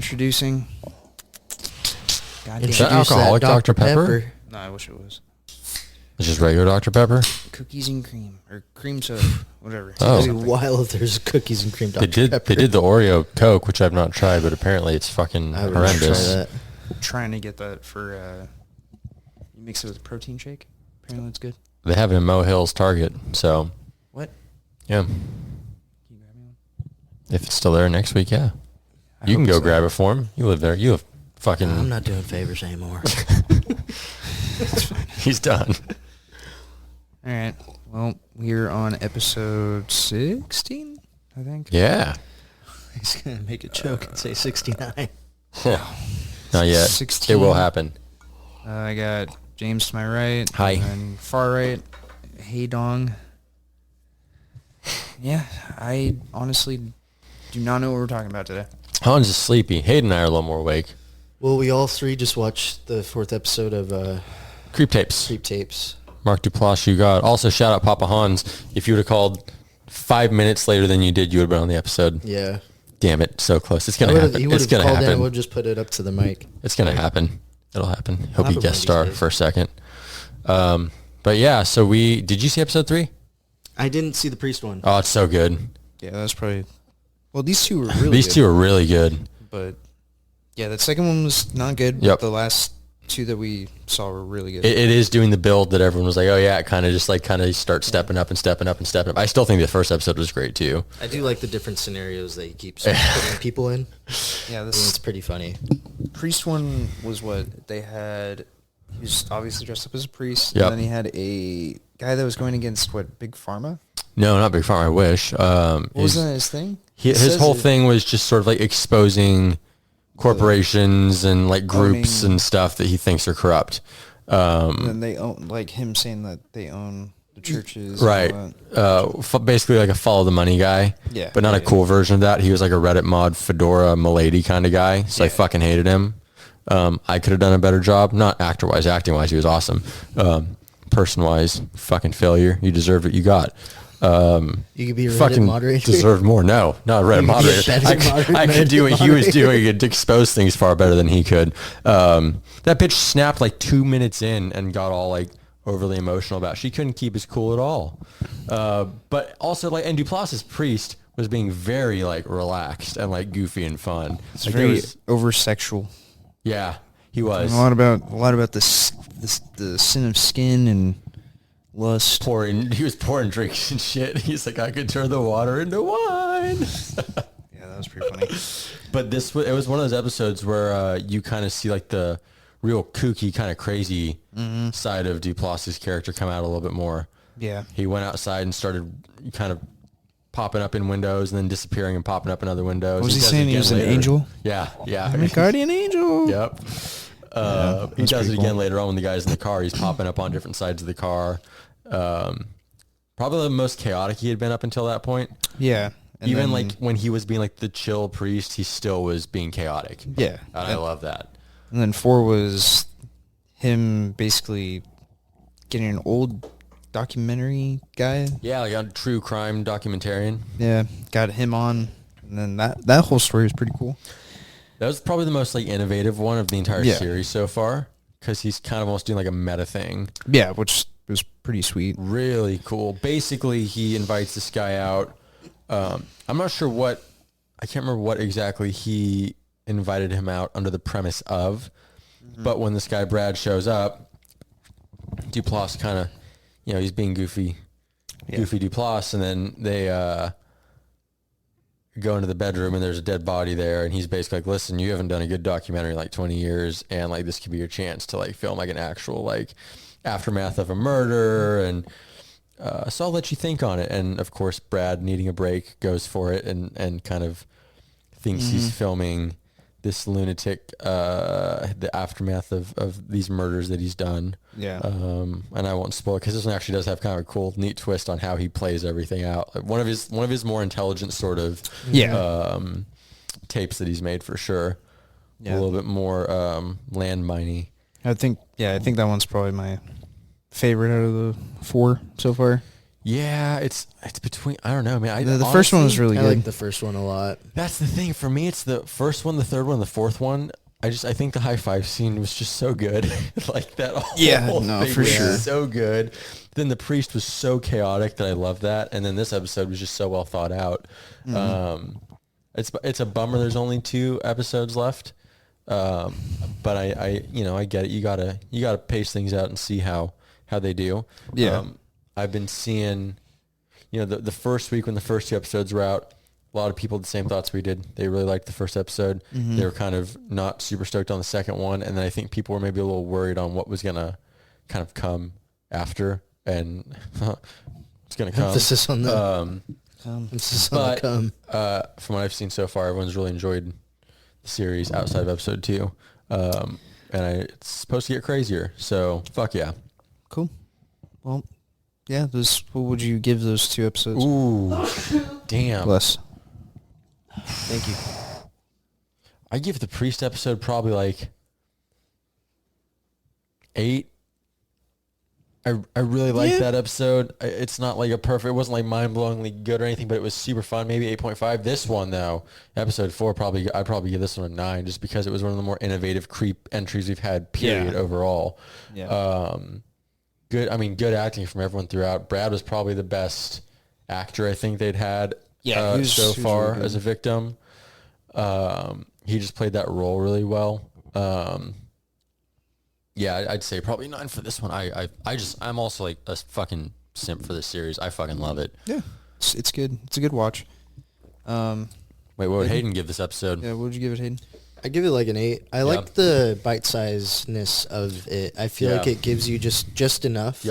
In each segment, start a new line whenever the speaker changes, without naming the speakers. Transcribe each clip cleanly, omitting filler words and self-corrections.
introducing.
Is that alcoholic Dr. Pepper?
No, I wish it was.
It's just regular Dr. Pepper?
Cookies and cream. Or cream soda. Whatever.
Oh.
It'd be wild if there's cookies and cream Dr. Pepper.
They did the Oreo Coke, which I've not tried, but apparently it's fucking
I would
horrendous.
try that.
I'm trying to get that for, you mix it with a protein shake. Apparently it's good.
They have it in Mo Hills Target, so.
What?
Yeah.
Can you grab me one?
If it's still there next week, yeah. You can go grab it for him. You live there. You have fucking...
I'm not doing favors anymore.
He's done.
All right. Well, we're on episode 16, I think.
Yeah.
He's going to make a joke and say 69.
Not yet.
16.
It will happen.
I got James to my right.
Hi.
And far right, Hey Dong. Yeah, I honestly do not know what we're talking about today.
Hans is sleepy. Hayden and I are a little more awake.
Well, we all three just watched the 4th episode of
Creep Tapes.
Creep Tapes.
Mark Duplass, you got. Also, shout out Papa Hans. If you would have called 5 minutes later than you did, you would have been on the episode.
Yeah.
Damn it. So close. It's going to happen.
He would
It's
have
going to
called in and
happen.
we'll just put it up to the mic.
It's going to happen. It'll happen. He'll
Happen
be
one
guest
of these
star
days.
for a second. But yeah, so did you see episode 3?
I didn't see the priest one.
Oh, it's so good.
Yeah, that's probably... Well, these two were really
These
good.
two are really good.
But, yeah, that second one was not good.
Yep.
But the last two that we saw were really good.
It is doing the build that everyone was like, oh yeah, it kind of just like start stepping up and stepping up and stepping up. I still think the first episode was great too.
I do like the different scenarios that he keeps putting people in.
Yeah,
It's
this
pretty funny.
priest one was what they had. He was obviously dressed up as a priest.
Yep.
And then he had a guy that was going against, what, Big Pharma?
No, not Big Pharma. I wish.
What was that his thing?
His whole thing was just sort of like exposing corporations and like groups
Owning-
and stuff that he thinks are corrupt.
And then they own, like him saying that they own the churches.
Right.
And all that.
Basically like a follow the money guy.
Yeah.
But not a cool version of that. He was like a Reddit mod fedora milady kind of guy. So I
Yeah.
fucking hated him. I could have done a better job. Not actor wise, acting wise, he was awesome. Person wise, fucking failure. You deserved what you got.
You could be a Reddit
Fucking
moderator.
deserve more. No, not a Reddit moderator. I could do what he was doing and expose things far better than he could. That bitch snapped like 2 minutes in and got all like overly emotional about it. She couldn't keep his cool at all. But also like, and Duplass's priest was being very like relaxed and like goofy and fun.
It's
Like,
very over sexual.
yeah, he was.
A lot about the sin of skin and lust.
He was pouring drinks and shit. He's like, I could turn the water into wine.
Yeah, that was pretty funny.
But it was one of those episodes where you kind of see like the real kooky, kind of crazy side of Duplass's character come out a little bit more.
Yeah.
He went outside and started kind of popping up in windows and then disappearing and popping up in other windows.
Was he
does it
saying he
again
was an
later.
angel?
Yeah.
I'm a guardian angel.
Yep. He does it again later on when the guy's in the car. He's popping up on different sides of the car. Probably the most chaotic he had been up until that point.
Yeah. And
Even
then-
like when he was being like the chill priest, he still was being chaotic.
Yeah.
And I love that.
And then 4 was him basically getting an old documentary guy.
Yeah, like a true crime documentarian.
Yeah. Got him on. And then that whole story was pretty cool.
That was probably the most like innovative one of the entire
Yeah.
series so far, because he's kind of almost doing like a meta thing.
Yeah, which was pretty sweet.
Really cool. Basically, he invites this guy out. I'm not sure I can't remember what exactly he invited him out under the premise of, but when this guy Brad shows up, Duplass kind of, he's being goofy Duplass, and then they go into the bedroom and there's a dead body there, and he's basically like, listen, you haven't done a good documentary in like 20 years, and like this could be your chance to like film like an actual like aftermath of a murder, and so I'll let you think on it. And of course Brad, needing a break, goes for it and kind of thinks he's filming this lunatic, the aftermath of these murders that he's done.
Yeah.
And I won't spoil it because this one actually does have kind of a cool, neat twist on how he plays everything out. Like one of his more intelligent sort of tapes that he's made for sure.
Yeah.
A little bit more landminey.
I think that one's probably my favorite out of the 4 so far.
Yeah, it's between. I don't know, man.
The first one was really
I
good.
like the first one a lot.
That's the thing for me. It's the first one, the third one, the fourth one. I think the high five scene was just so good. Like that whole
no,
thing
for
was
sure.
so good. Then the priest was so chaotic that I loved that. And then this episode was just so well thought out. It's a bummer. There's only 2 episodes left. But I get it. You gotta pace things out and see how they do.
Yeah.
I've been seeing, the first week when the first 2 episodes were out, a lot of people had the same thoughts we did. They really liked the first episode. They were kind of not super stoked on the second one. And then I think people were maybe a little worried on what was going to kind of come after. And it's going to come.
Emphasis on the emphasis on the come.
From what I've seen so far, everyone's really enjoyed the series outside of episode 2. And it's supposed to get crazier. So fuck yeah.
Cool. Well, yeah. What would you give those 2 episodes?
Ooh, damn.
Bless.
Thank you.
I give the priest episode probably like 8. I really like that episode. It's not like it wasn't like mind-blowingly good or anything, but it was super fun. Maybe 8.5. This one though, episode 4, I'd probably give this one a 9, just because it was one of the more innovative creep entries we've had. Period. Overall.
Yeah.
Good acting from everyone throughout. Brad was probably the best actor I think they'd had so far as a victim. He just played that role really well. Yeah, I'd say probably 9 for this one. I'm also like a fucking simp for this series. I fucking love it.
Yeah. It's good. It's a good watch.
Wait, what would Hayden give this episode?
Yeah, what would you give it, Hayden?
I give it like an 8. I like the bite-sizedness of it. I feel like it gives you just enough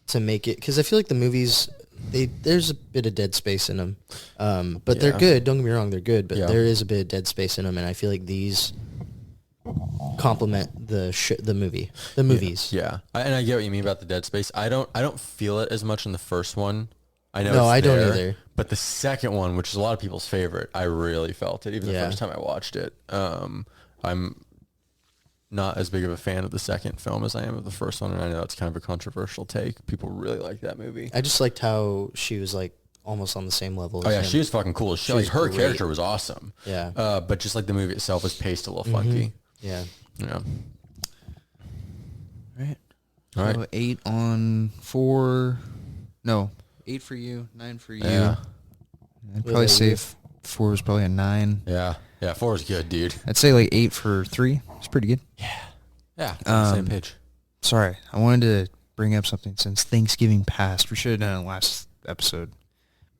to make it, because I feel like the movies, there's a bit of dead space in them, but they're good. Don't get me wrong, they're good, but there is a bit of dead space in them, and I feel like these complement the movies.
Yeah. And I get what you mean about the dead space. I don't feel it as much in the first one. I know.
No, I
don't
either.
But the second one, which is a lot of people's favorite, I really felt it. Even the first time I watched it. I'm not as big of a fan of the second film as I am of the first one, and I know it's kind of a controversial take. People really like that movie.
I just liked how she was like almost on the same level as him.
She was fucking cool. Like, her character was awesome.
Yeah.
But just like the movie itself was paced a little funky.
Yeah.
Yeah.
All right. So 8 on 4. No, 8 for you, 9 for you.
Yeah.
I'd probably say 4 was probably a 9.
Yeah. Yeah, 4 is good, dude.
I'd say like 8 for 3. It's pretty good.
Yeah. Same page.
Sorry, I wanted to bring up something since Thanksgiving passed. We should have done it last episode.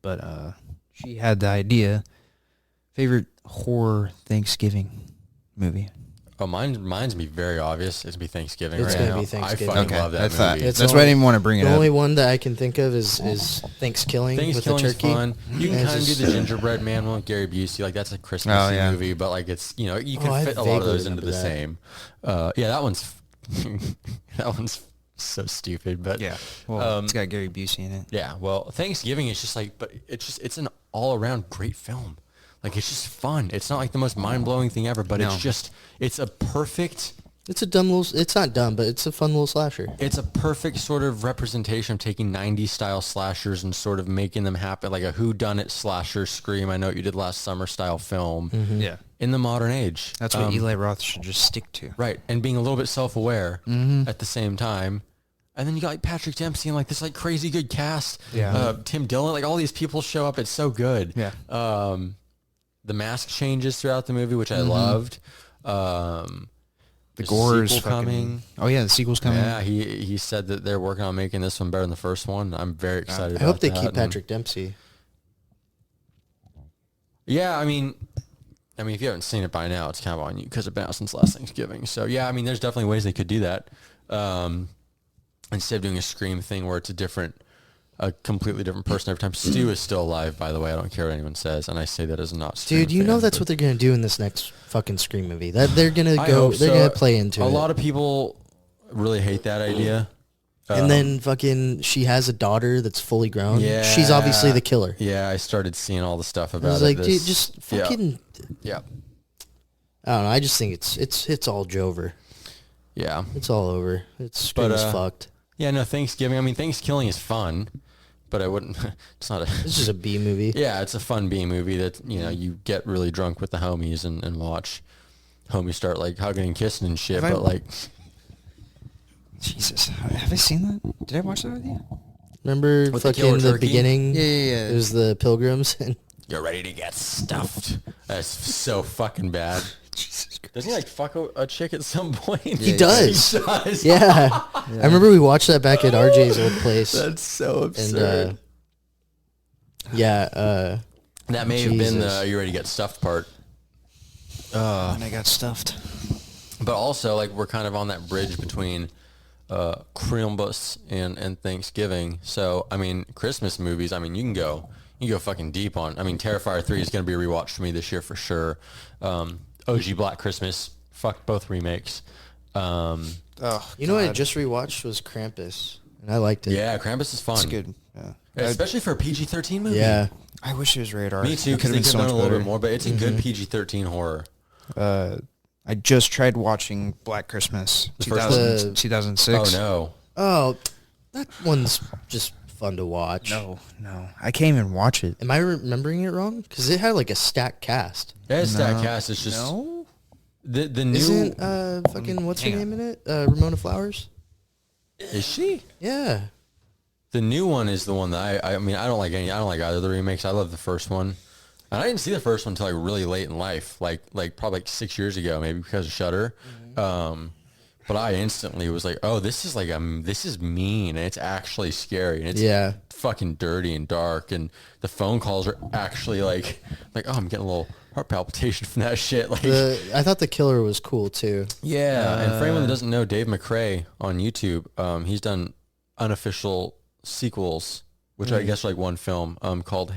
But she had the idea. Favorite horror Thanksgiving movie?
Oh, mine's gonna be very obvious. It's gonna be Thanksgiving.
It's
right
gonna
now.
be Thanksgiving.
I fucking love that movie.
That's why I didn't want to bring it
The
up.
only one that I can think of is Thanksgiving with the turkey.
Fun. You can kind of do the gingerbread man one with Gary Busey. Like, that's a Christmas movie, but like it's, you can fit a lot of those into the same. That one's so stupid, but
it's got Gary Busey in it.
Yeah, well, Thanksgiving is just like, but it's an all around great film. Like, it's just fun. It's not like the most mind-blowing thing ever, but it's a perfect...
It's a dumb little... It's not dumb, but it's a fun little slasher.
It's a perfect sort of representation of taking 90s style slashers and sort of making them happen, like a whodunit slasher Scream, I Know What You Did Last Summer style film.
Mm-hmm.
Yeah.
In the modern age.
That's what Eli Roth should just stick to.
Right, and being a little bit self-aware at the same time. And then you got like Patrick Dempsey and like this like crazy good cast.
Yeah.
Tim Dillon, like all these people show up. It's so good.
Yeah.
The mask changes throughout the movie, which I loved.
The gore is
coming.
Oh yeah, the sequel's coming.
Yeah, he said that they're working on making this one better than the first one. I'm very excited.
I hope they keep Patrick Dempsey.
Yeah, I mean, if you haven't seen it by now, it's kind of on you because it's been out since last Thanksgiving. So yeah, I mean, there's definitely ways they could do that. Instead of doing a Scream thing where it's a completely different person every time. Stu is still alive, by the way. I don't care what anyone says, and I say that as not Scream
Dude, you
fan,
know that's what they're gonna do in this next fucking Scream movie. That they're gonna go. They're gonna play into it.
A lot of people really hate that idea.
And then fucking, she has a daughter that's fully grown.
Yeah,
she's obviously the killer.
Yeah, I started seeing all the stuff about
I was
it.
like, dude, just fucking.
Yeah.
I don't know. I just think it's all Jover.
Yeah.
It's all over. Scream is fucked.
Yeah, no, Thanksgiving. I mean, Thanksgiving is fun, but I wouldn't. It's not a.
It's just a B movie.
Yeah, it's a fun B movie that you get really drunk with the homies and watch. Homies start like hugging and kissing and shit, but like.
Jesus, have I seen that? Did I watch that with you?
Remember fucking the beginning?
Yeah.
It was the pilgrims. And
you're ready to get stuffed. That's so fucking bad.
Jesus Christ.
Doesn't he like fuck a chick at some point?
He does.
He does.
Yeah. I remember we watched that back at RJ's old place.
That's so absurd.
And
that may have been the "you ready to get stuffed" part.
And I got stuffed.
But also, like, we're kind of on that bridge between Christmas and Thanksgiving. So, I mean, Christmas movies, I mean, you can go fucking deep on. I mean, Terrifier 3 is going to be a rewatch for me this year for sure. OG Black Christmas, fuck both remakes.
You know what I just rewatched was Krampus, and I liked it.
Yeah, Krampus is fun.
It's good. Yeah.
Especially for a PG-13 movie.
Yeah.
I wish it was rated R.
Me too, because they could have done a little bit more, but it's a good PG-13 horror.
I just tried watching Black Christmas, 2006.
Oh, no.
Oh, that one's just fun to watch.
No. I can't even watch it.
Am I remembering it wrong? Because it had like a stacked cast.
Yeah, it's stacked cast. It's just...
No?
The new...
Isn't fucking, what's her name in it? Ramona Flowers?
Is she?
Yeah.
The new one is the one that I mean, I don't like either of the remakes. I love the first one. And I didn't see the first one until like really late in life, like probably like 6 years ago, maybe because of Shudder. But I instantly was like, oh, this is this is mean, and it's actually scary, and it's fucking dirty and dark, and the phone calls are actually like, oh, I'm getting a little heart palpitation from that shit. Like,
I thought the killer was cool too.
Yeah, and for anyone that doesn't know, Dave McRae on YouTube, he's done unofficial sequels, which I guess are like one film, called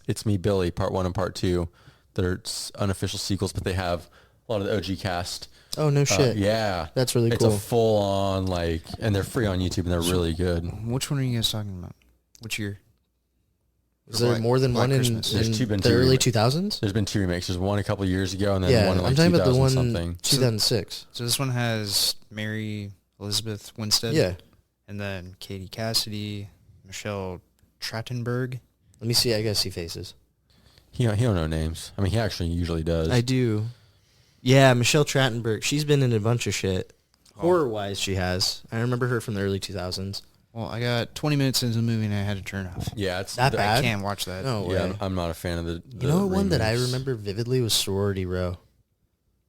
It's Me, Billy, Part 1 and Part 2. They're unofficial sequels, but they have a lot of the OG cast.
Oh, no shit.
Yeah.
That's really
cool. It's a full-on, like, and they're free on YouTube, and they're really good.
Which one are you guys talking about? Which year?
Is there more than one in the early 2000s?
There's been 2 remakes. There's one a couple years ago, and then one in like
I'm talking about the one
something.
2006.
So this one has Mary Elizabeth Winstead.
Yeah.
And then Katie Cassidy, Michelle Trachtenberg.
Let me see. I gotta see faces.
He don't know names. I mean, he actually usually does.
I do. Yeah, Michelle Trachtenberg. She's been in a bunch of shit. Horror-wise, she has. I remember her from the early 2000s.
Well, I got 20 minutes into the movie and I had to turn off.
Yeah, it's
that bad.
I can't watch that.
No way.
Yeah, I'm not a fan of the
You know,
remakes.
one that I remember vividly was Sorority Row.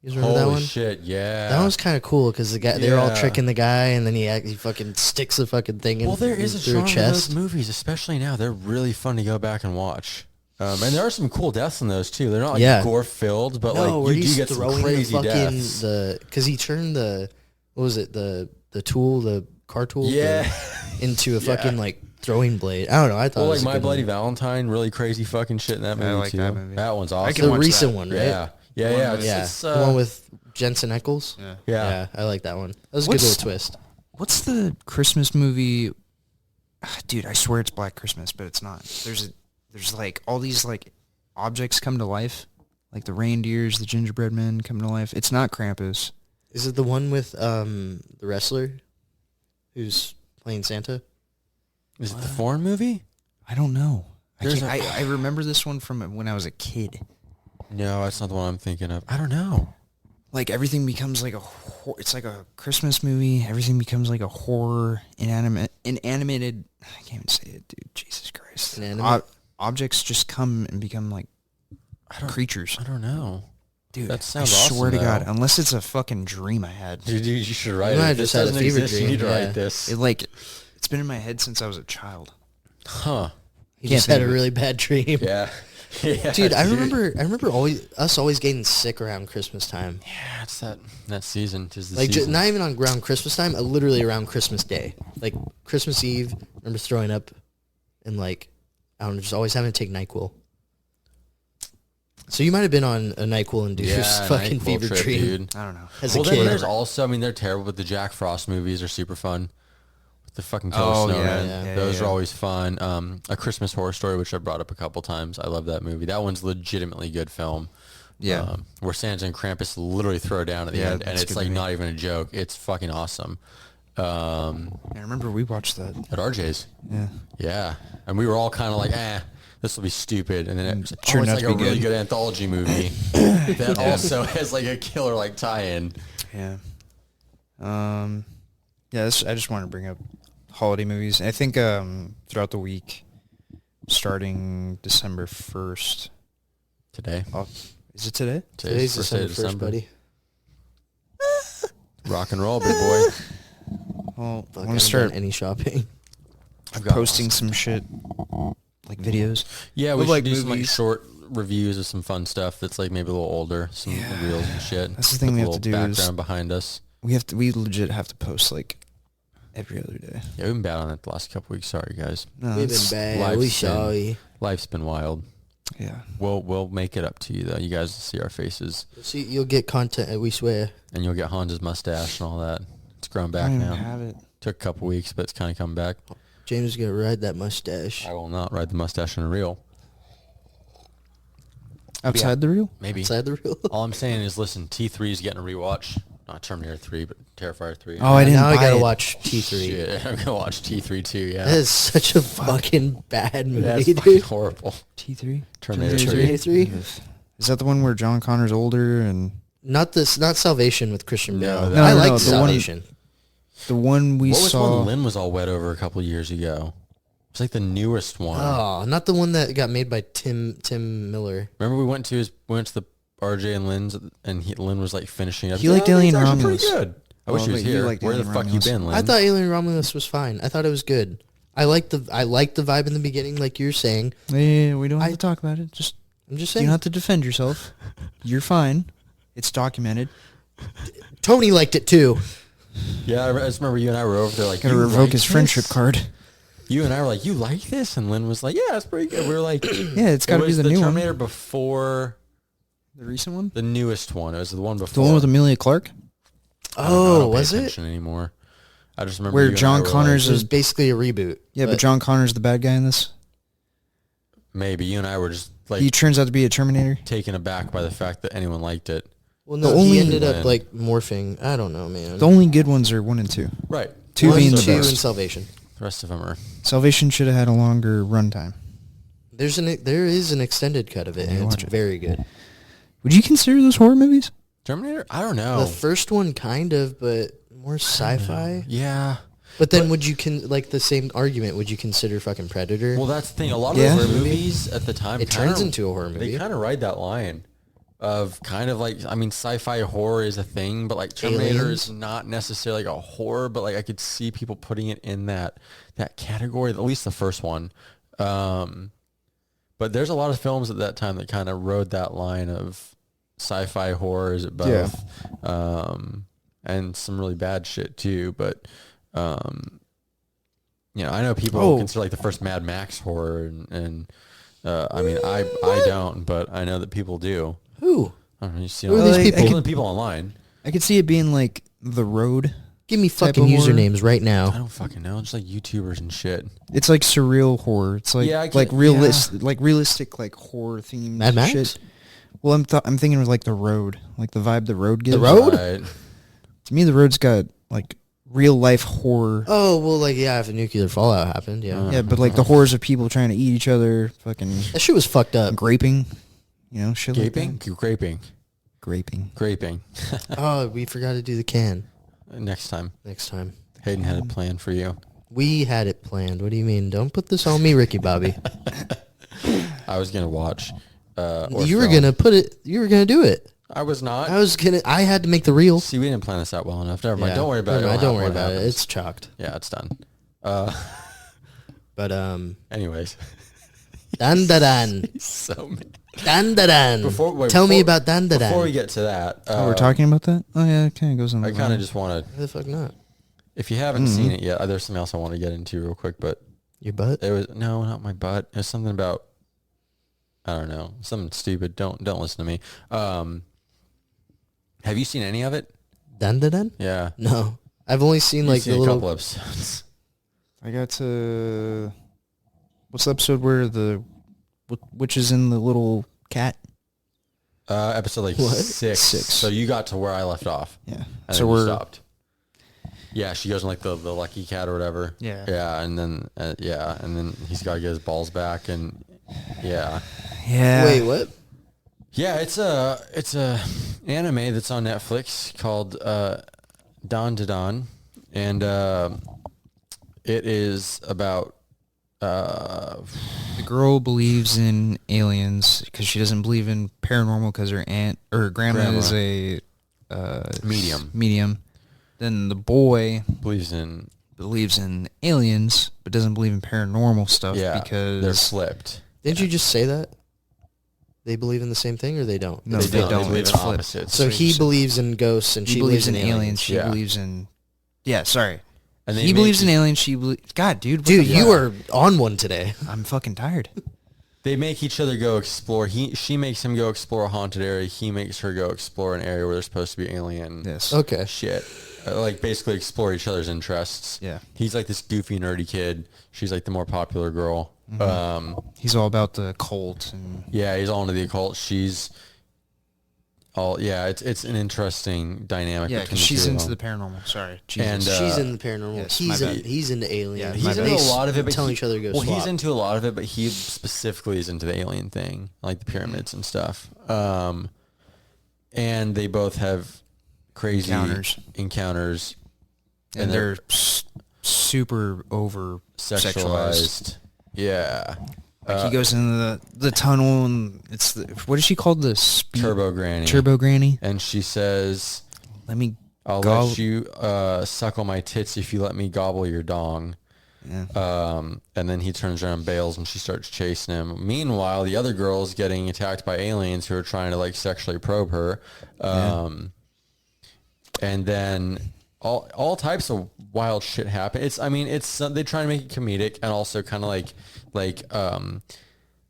You guys remember that one?
Holy shit, yeah.
That was kind of cool because the guy they're all tricking the guy, and then he fucking sticks the fucking thing in.
Well, there is a
through
genre
her
of
chest.
those movies, especially now. They're really fun to go back and watch. And there are some cool deaths in those too. They're not like gore filled, but like you do get some crazy deaths.
Because he turned the tool, the car tool, into a fucking like throwing blade. I don't know. I thought it was
like My Bloody Valentine, really crazy fucking shit in that movie
like
too.
that movie.
That one's awesome.
The recent one, right?
Yeah.
It's the one with Jensen Ackles.
Yeah.
I like that one. That was a good little twist.
What's the Christmas movie? Dude, I swear it's Black Christmas, but it's not. There's like all these like objects come to life, like the reindeers, the gingerbread men come to life. It's not Krampus.
Is it the one with the wrestler who's playing Santa?
Is it the foreign movie?
I don't know. I remember this one from when I was a kid.
No, that's not the one I'm thinking of. I don't know.
Like everything becomes like it's like a Christmas movie. Everything becomes like a horror, inanimated. I can't even say it, dude. Jesus Christ. Objects just come and become like creatures.
I don't know.
Dude,
that sounds
I swear
awesome,
to God, unless it's a fucking dream I had.
Dude, you should write
I
it.
just had a fever dream.
You need to write this.
It's been in my head since I was a child.
Huh.
You just had a really bad dream.
Yeah.
Dude, I remember always getting sick around Christmas time.
Yeah, it's that season. Tis the
like
season.
not even around Christmas time, literally around Christmas Day. Like Christmas Eve, I remember throwing up and like I don't know, just always having to take NyQuil. So you might have been on a NyQuil-induced fucking
NyQuil
fever
trip,
dream.
dude.
I don't know.
As a kid.
Then there's also, I mean, they're terrible, but the Jack Frost movies are super fun. The fucking Killer Snowman. Those are always fun. A Christmas Horror Story, which I brought up a couple times. I love that movie. That one's legitimately good film.
Yeah.
Where Santa and Krampus literally throw down at the end, and it's like not even a joke. It's fucking awesome.
I remember we watched that
at RJ's.
Yeah.
Yeah. and we were all kind of like, this will be stupid, and then it's
turned out
like
to
a
be
really
good.
good anthology movie that also has like a killer like tie-in.
Yeah. I just wanted to bring up holiday movies. I think throughout the week, starting December 1st.
Today?
Is it today?
Today's December 1st, buddy.
Rock and roll, big boy.
Well, I
I
want to start
any shopping.
posting some shit, like videos.
Yeah, we
With,
should
like,
do some like
movies.
short reviews of some fun stuff that's like maybe a little older, some reels and shit.
That's the thing
With
we
a
have to
little
do is-
background behind us.
We legit have to post like every other day.
Yeah, we've been bad on it the last couple weeks. Sorry, guys.
No,
We've
it's-
been bad.
life's
We
been-
sorry.
Life's been wild.
Yeah.
We'll make it up to you though. You guys will see our faces,
See, you'll get content. We swear.
and you'll get Hans's mustache and all that. It's grown
I
back
don't even
now.
have it.
Took a couple weeks, but it's kind of come back.
James is gonna ride that mustache.
I will not ride the mustache in a reel.
Outside the reel?
Maybe.
Inside the reel.
All I'm saying is, listen, T3 is getting a rewatch. Not Terminator 3, but Terrifier 3.
Oh, I didn't
Now I
buy
gotta
it.
watch T3.
Shit, I'm gonna watch T3 too. Yeah,
That is such a fucking bad movie,
that's
dude.
fucking horrible.
T3?
Terminator
Terminator
3.
3?
Is that the one where John Connor's older and
Not Salvation with Christian
No,
Bale.
that-
I
No,
like
no, the one-
Salvation.
the one we
What was
saw?
one Lynn was all wet over a couple years ago? It's like the newest one.
Oh, not the one that got made by Tim Miller.
Remember we went to the RJ and Lynn's, and Lynn was like finishing up.
He liked
"Oh,
Alien
it's actually
Romulus."
Pretty good. I wish
Oh,
he was
but you
here.
liked
Where the
Alien
fuck you
Romulus.
been, Lynn?
I thought Alien Romulus was fine. I thought it was good. I liked the vibe in the beginning, like you're saying.
Yeah, we don't have to talk about it. Just
I'm just
you
saying.
don't have to defend yourself. You're fine. It's documented.
Tony liked it too.
Yeah, I just remember you and I were over there like,
Gotta
"You
revoke
like
his
this?"
friendship card.
You and I were like, "You like this?" And Lynn was like, "Yeah, it's pretty good." We were like,
Yeah, it's got to
it
be
was
the new
Terminator
one.
before
The recent one?
the newest one. It was the one before.
The one with Amelia Clark?
I don't know, I
Oh,
don't pay
was it?
attention anymore? I just remember
Where
you and I
John
were
Connors
It was
is-
basically a reboot.
Yeah, but John Connor's the bad guy in this.
maybe you and I were just like
He turns out to be a Terminator.
taken aback by the fact that anyone liked it.
Well,
the
no,
only-
he ended up
Man.
like morphing. I don't know, man.
The only good ones are 1 and 2.
Right.
Two
One,
being the
two,
best.
and Salvation.
The rest of them are.
Salvation should have had a longer runtime.
There is an extended cut of it,
Yeah,
and it's
watch it.
very good.
Would you consider those horror movies?
Terminator? I don't know.
The first one, kind of, but more sci-fi.
Yeah.
But then, would you like the same argument? Would you consider fucking Predator?
Well, that's the thing. A lot of
Yeah.
those movies at the time,
It turns into a horror movie.
They kind of ride that line of kind of like, I mean, sci-fi horror is a thing, but like Terminator
Aliens?
is not necessarily like a horror, but like I could see people putting it in that category, at least the first one. But there's a lot of films at that time that kind of rode that line of sci-fi horror, is it both? And some really bad shit too, but you know, I know people consider like the first Mad Max horror, and I mean, I don't, but I know that people do.
Who?
I don't know, you see
Who are
all
these
the
people?
people online.
I could see it being like The Road.
Give me
Type
fucking
of horror?
usernames right
I
now.
don't fucking know. It's like YouTubers and shit.
It's like surreal horror. It's like
Yeah, I
like
get-
realistic like horror themed
Mad Max?
shit. Well, I'm thinking of like The Road, like the vibe The Road gives.
The Road?
Right.
To me, The Road's got like real life horror.
Oh well, like yeah, if a nuclear fallout happened, yeah,
Yeah, but like the horrors of people trying to eat each other, fucking
that shit was fucked up.
graping, you know, shit
Gaping?
like that.
Graping.
Graping.
Oh, we forgot to do the can
Next time.
next time.
Hayden had a plan for you.
We had it planned. What do you mean? Don't put this on me, Ricky Bobby.
I was going to watch.
You were gonna put it. You were gonna do it.
I was not.
I had to make the reel.
See, we didn't plan this out well enough. Never mind.
Yeah.
Don't worry about
Never
it.
mind,
It'll
Don't worry
happen when
about it.
happens.
It's chalked.
Yeah, it's done.
But
Anyways.
Dan da dan.
So mad.
Dan da dan.
Before-
Tell me
before-
about Dan da dan.
Before we get to that,
Oh, we're talking about that? Oh yeah, it kind of goes on.
I kind of just want to,
Why the fuck not?
if you haven't seen it yet, there's something else I want to get into real quick, but
Your butt?
it was, no, not my butt. It was something about, I don't know, something stupid. Don't listen to me. Have you seen any of it?
Dan da dan?
Yeah.
No. I've only seen
You've
like
seen
the
a
little.
couple episodes.
I got to what's the episode where the which is in the little cat?
Episode like
What?
6.
Six.
So you got to where I left off.
Yeah.
And
So
then you
we're
stopped. Yeah, she goes in like the lucky cat or whatever.
Yeah.
Yeah, and then he's got to get his balls back, and yeah.
Wait, what?
Yeah, it's a anime that's on Netflix called Dawn to Dawn, and it is about
the girl believes in aliens because she doesn't believe in paranormal because her aunt or her grandma is a medium. Then the boy
believes in
aliens but doesn't believe in paranormal stuff because
they're flipped.
Didn't you just say that? They believe in the same thing or they don't?
No, they don't.
They believe
It's
in
flipped.
opposites.
So he believes in ghosts and she believes in aliens.
She believes in... Yeah, sorry.
And
he believes in aliens, she believes... God, dude.
Dude, you are on one today.
I'm fucking tired.
They make each other go explore. She makes him go explore a haunted area. He makes her go explore an area where there's supposed to be alien
Okay.
shit. Like basically explore each other's interests.
Yeah.
He's like this goofy, nerdy kid. She's like the more popular girl.
Mm-hmm. He's all about the cult. And
yeah, he's all into the occult. She's all... Yeah, it's an interesting dynamic.
Yeah, because she's into the paranormal. Sorry. Jesus.
And
she's in the paranormal.
Yes,
he's into aliens.
He's into a lot of it, but
telling each other to go swap.
he's into a lot of it, but he specifically is into the alien thing, like the pyramids and stuff. And they both have crazy encounters,
and they're super over sexualized.
Yeah.
Like he goes into the tunnel, and it's what is she called? The
Turbo Granny.
Turbo Granny.
And she says, I'll let you suckle my tits if you let me gobble your dong.
Yeah.
And then he turns around and bails, and she starts chasing him. Meanwhile, the other girl's getting attacked by aliens who are trying to like sexually probe her. And then all types of wild shit happen. It's they try to make it comedic and also kind of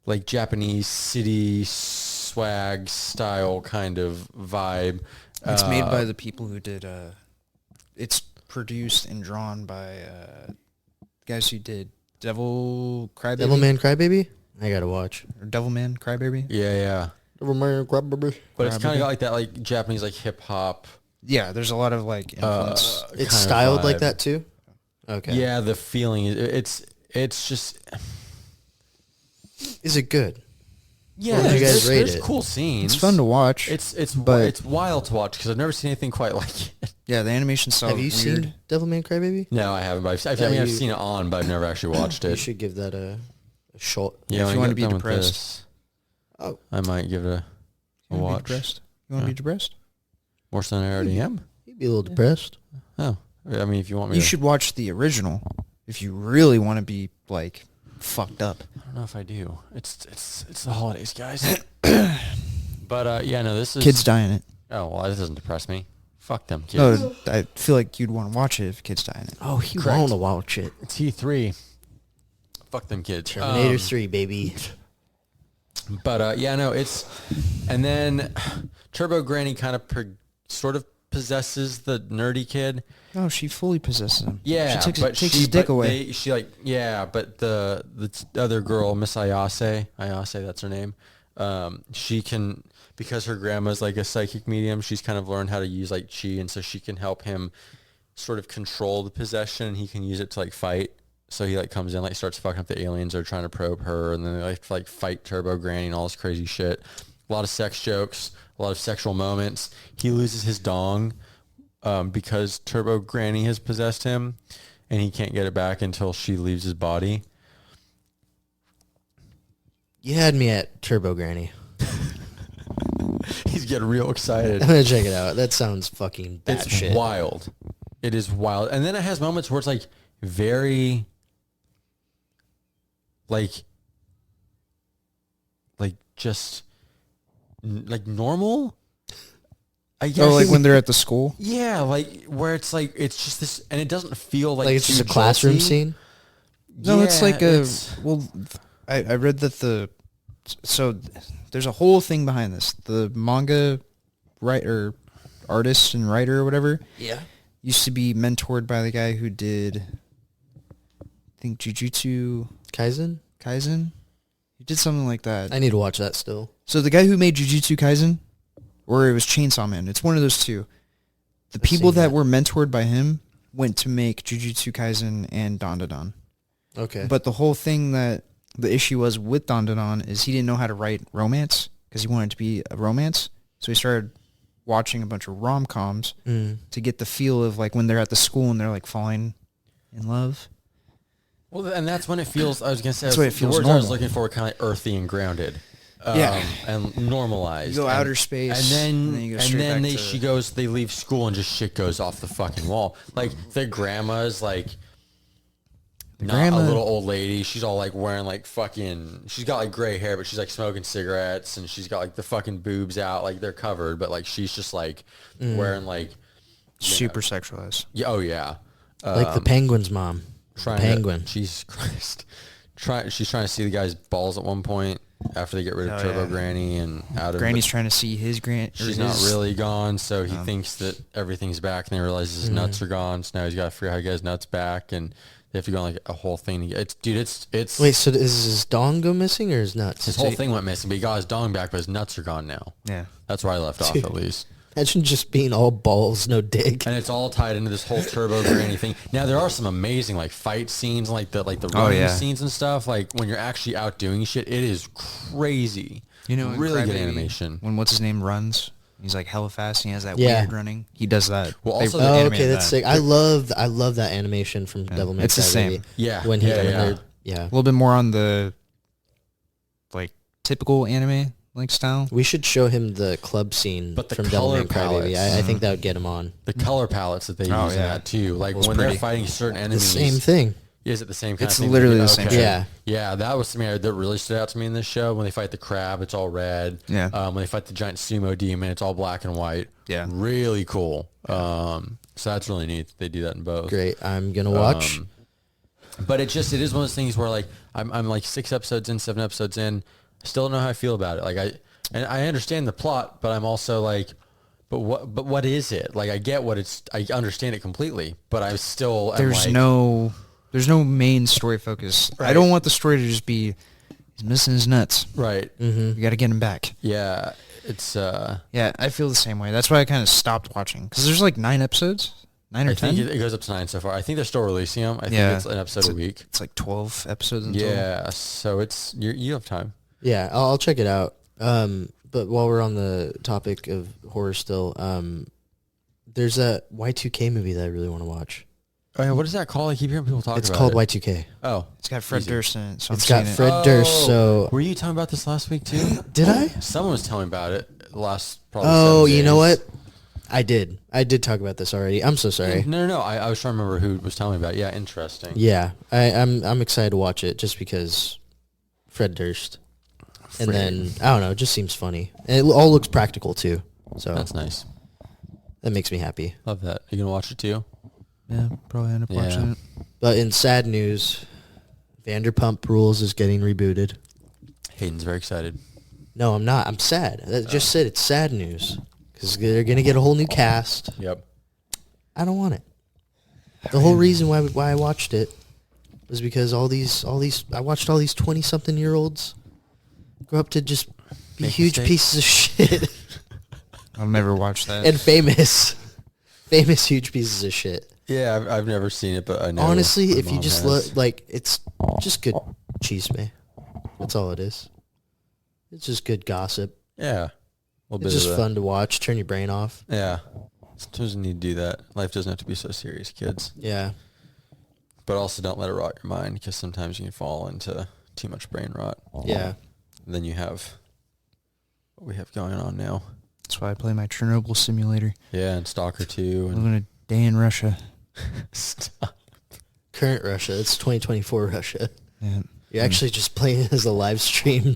like Japanese city swag style kind of vibe.
It's made by the people who did. It's produced and drawn by guys who did Devilman
Crybaby. I gotta watch.
Or Devilman Crybaby.
Yeah.
Devilman Crybaby.
But it's kind of got like that, like Japanese, like hip hop.
Yeah, there's a lot of like influence.
It's styled like that too. Okay.
Yeah, the feeling it's just.
Is it good?
Yeah,
you guys rate
there's
it?
cool scenes.
It's fun to watch.
It's wild to watch because I've never seen anything quite like it.
Yeah, the animation style.
Have you seen Devilman Crybaby?
No, I haven't. But I've seen it on, but I've never actually watched it.
You should give that a shot.
Yeah,
if you want to be depressed,
I might give it a watch.
You want to be depressed?
More so than I already am.
You'd be a little depressed.
Oh, I mean, if you want me,
you should watch the original if you really want to be like fucked up.
I don't know if I do. It's the holidays, guys. But yeah, no, this is
kids die in it.
Oh well, this doesn't depress me. Fuck them kids.
No, I feel like you'd want to watch it if kids die in it.
Oh, you want to watch it?
T3. Fuck them kids.
Terminator 3, baby.
But yeah, no, it's... And then Turbo Granny kind of sort of possesses the nerdy kid.
No, she fully possesses him.
Yeah,
she takes his dick away.
But the other girl, Miss Ayase, that's her name. She can, because her grandma's like a psychic medium, she's kind of learned how to use like chi, and so she can help him sort of control the possession, and he can use it to like fight. So he like comes in, like starts fucking up the aliens that are trying to probe her, and then they like fight Turbo Granny and all this crazy shit. A lot of sex jokes, a lot of sexual moments. He loses his dong because Turbo Granny has possessed him, and he can't get it back until she leaves his body.
You had me at Turbo Granny.
He's getting real excited.
I'm gonna check it out. That sounds fucking batshit.
It's wild. It is wild. And then it has moments where it's like very like just like normal. I guess.
Oh, like when they're at the school?
Yeah, like where it's like it's just this, and it doesn't feel like
it's just a classroom scene.
No,
yeah,
it's like I read that so there's a whole thing behind this. The manga artist and writer or whatever.
Yeah.
Used to be mentored by the guy who did, I think, Jujutsu Kaisen. He did something like that.
I need to watch that still.
So the guy who made Jujutsu Kaisen, or it was Chainsaw Man, it's one of those two. The people that were mentored by him went to make Jujutsu Kaisen and Dandadan.
Okay.
But the whole thing that the issue was with Dandadan is he didn't know how to write romance because he wanted it to be a romance. So he started watching a bunch of rom-coms to get the feel of like when they're at the school and they're like falling in love.
Well, and that's when it feels, I was going to say,
that's what it feels
the words
normal.
I was looking for kind of like earthy and grounded. And normalized.
You go outer space.
And
then you go straight back to...
they leave school and just shit goes off the fucking wall. Like, the grandma's like, a little old lady. She's all like wearing like fucking, she's got like gray hair, but she's like smoking cigarettes and she's got like the fucking boobs out. Like they're covered, but like she's just like wearing like.
Super sexualized.
Yeah. Oh yeah.
Like the Penguin's mom. Penguin.
Jesus Christ. She's trying to see the guy's balls at one point after they get rid of Turbo Granny and out of
Granny's trying to see his
She's not really gone, so he thinks that everything's back, and he realizes his nuts are gone. So now he's got to figure out how to get his nuts back, and they have to go on like a whole thing. It's
Wait, so is his dong go missing or his nuts?
His whole thing went missing, but he got his dong back, but his nuts are gone now.
Yeah,
that's where I left off at least.
Imagine just being all balls, no dick.
And it's all tied into this whole Turbo Granny thing. Now there are some amazing like fight scenes, like the running scenes and stuff. Like when you're actually out doing shit, it is crazy.
You know,
really good animation.
When what's his name runs, he's like hella fast. And he has that weird running. He does that.
Well, also
okay, that's sick. I love that animation from Devil May Cry.
It's the same.
Yeah,
when
a little bit more on the like typical anime like style.
We should show him the club scene from Devil May Cry, baby. I think that would get him on.
The color palettes that they use in that too, like when they're fighting certain enemies.
The same thing.
Is it the same kind
of
thing?
It's literally the same thing.
Yeah.
Yeah, that was something that really stood out to me in this show. When they fight the crab, it's all red.
Yeah.
When they fight the giant sumo demon, it's all black and white.
Yeah.
Really cool. So that's really neat. They do that in both.
Great. I'm going to watch.
But it is one of those things where like I'm like 7 episodes in. I still don't know how I feel about it. Like I understand the plot, but I'm also like, but what is it? Like I get what it's, I understand it completely, but I still
there's no main story focus. Right. I don't want the story to just be he's missing his nuts.
Right.
Mm-hmm. We got to get him back.
Yeah. It's
yeah, I feel the same way. That's why I kind of stopped watching because there's like 9 episodes. 9 or 10?
I think it goes up to 9 so far. I think they're still releasing them. I think it's an episode a week.
It's like 12 episodes in
total. So it's you have time.
Yeah, I'll check it out. But while we're on the topic of horror still, there's a Y2K movie that I really want to watch.
Oh yeah, what is that called? I keep hearing people talk about it.
It's called Y2K.
Oh.
It's got Fred Durst in it. So
it's got Fred Durst, so...
Were you talking about this last week too?
Did I?
Someone was telling me about it last probably 7 days.
You know what? I did talk about this already. I'm so sorry.
No. I was trying to remember who was telling me about it. Yeah, interesting.
Yeah, I'm excited to watch it just because Fred Durst. And then, I don't know, it just seems funny. And it all looks practical, too. So
that's nice.
That makes me happy.
Love that. Are you going to watch it, too?
Yeah, probably end up watching it.
But in sad news, Vanderpump Rules is getting rebooted.
Hayden's very excited.
No, I'm not. I'm sad. I just said it's sad news. Because they're going to get a whole new cast.
Yep.
I don't want it. The whole reason why I watched it was because I watched all these 20-something-year-olds grow up to just be huge pieces of shit.
I'll never watch that.
And famous huge pieces of shit.
Yeah, I've never seen it, but I know.
Honestly, if you just look, like, it's just good chisme. That's all it is. It's just good gossip.
Yeah.
It's just fun to watch. Turn your brain off.
Yeah. Sometimes you need to do that. Life doesn't have to be so serious, kids.
Yeah.
But also don't let it rot your mind, because sometimes you can fall into too much brain rot.
Yeah.
And then you have what we have going on now.
That's why I play my Chernobyl simulator.
Yeah, and Stalker 2. And
living a day in Russia.
Stop.
Current Russia. It's 2024 Russia.
Yeah.
You're actually just playing as a live stream.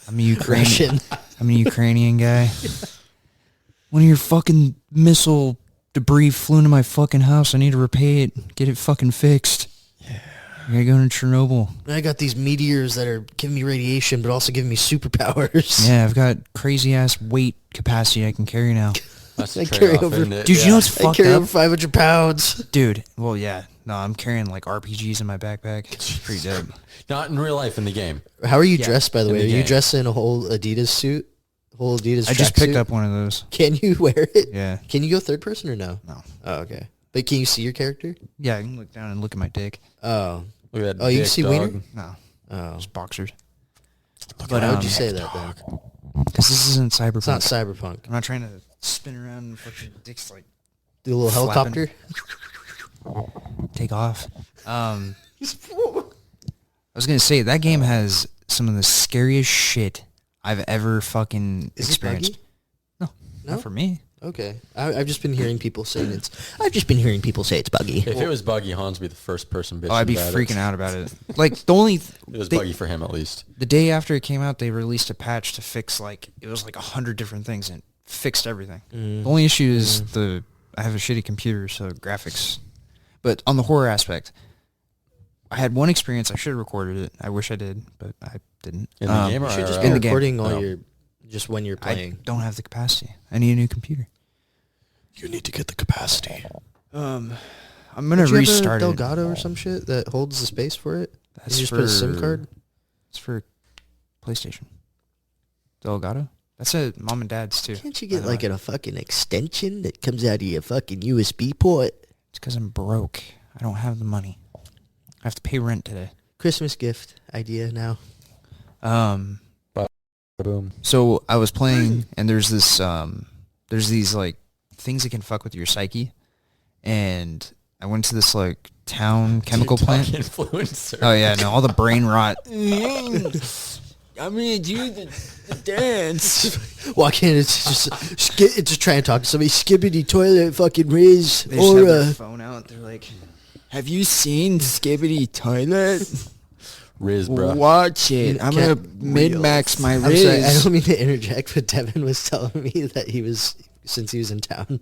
I'm a Ukrainian. I'm a Ukrainian guy. One of your fucking missile debris flew into my fucking house. I need to repay it. Get it fucking fixed.
Yeah.
I gotta go to Chernobyl.
I got these meteors that are giving me radiation, but also giving me superpowers.
Yeah, I've got crazy ass weight capacity I can carry now.
That's a
I carry
trade-off,
over,
isn't it?
Dude, you know what's fucked up?
I carry over 500 pounds.
Dude, well, yeah. No, I'm carrying like RPGs in my backpack. It's pretty dope.
Not in real life, in the game.
How are you dressed, by the way? Are you
game.
dressed in a whole Adidas suit? I just
picked up one of those.
Can you wear it?
Yeah.
Can you go third person or no?
No.
Oh, okay. But can you see your character?
Yeah, I can look down and look at my dick.
Oh.
Look at that.
Oh, you
dick,
can see
dog.
wiener?
No,
Oh.
just boxers.
But why would you say that then?
Because this isn't cyberpunk.
It's not cyberpunk.
I'm not trying to spin around and fucking dick's like
Do a little
flapping.
helicopter?
Take off. I was gonna say that game has some of the scariest shit I've ever fucking experienced.
It buggy?
No, not for me.
Okay. I've just been hearing people saying it's... I've just been hearing people say it's buggy.
If it was buggy, Hans would be the first person bitching
Oh, I'd be
about
freaking
it.
out about it. Like, the only...
It was buggy for him, at least.
The day after it came out, they released a patch to fix, like, it was like 100 different things and fixed everything. The only issue is I have a shitty computer, so graphics. But on the horror aspect, I had one experience. I should have recorded it. I wish I did, but I didn't.
In the game or
You should just
in
be
the game.
recording all
No.
your... Just when you're playing.
I don't have the capacity. I need a new computer.
You need to get the capacity.
I'm gonna
Don't you
restart
have a
it.
Delgado or some shit that holds the space for it?
That's
You just put a SIM card?
It's for PlayStation. Delgado? That's a mom and dad's too.
Can't you
by
get
the
like
way.
a fucking extension that comes out of your fucking USB port?
It's because I'm broke. I don't have the money. I have to pay rent today.
Christmas gift idea now.
Boom.
So I was playing, and there's this, there's these like things that can fuck with your psyche, and I went to this like town chemical plant.
Influencer.
Oh yeah, no, all the brain rot.
I'm gonna do the dance. Walk in, it's just trying to talk to somebody. Skibbity toilet, fucking Riz,
They just have their
Aura.
phone out. They're like, "Have you seen Skibbity Toilet?
Riz, bro.
Watch it. I'm gonna min-max my
I'm sorry, I
Riz."
don't mean to interject, but Devin was telling me that since he was in town,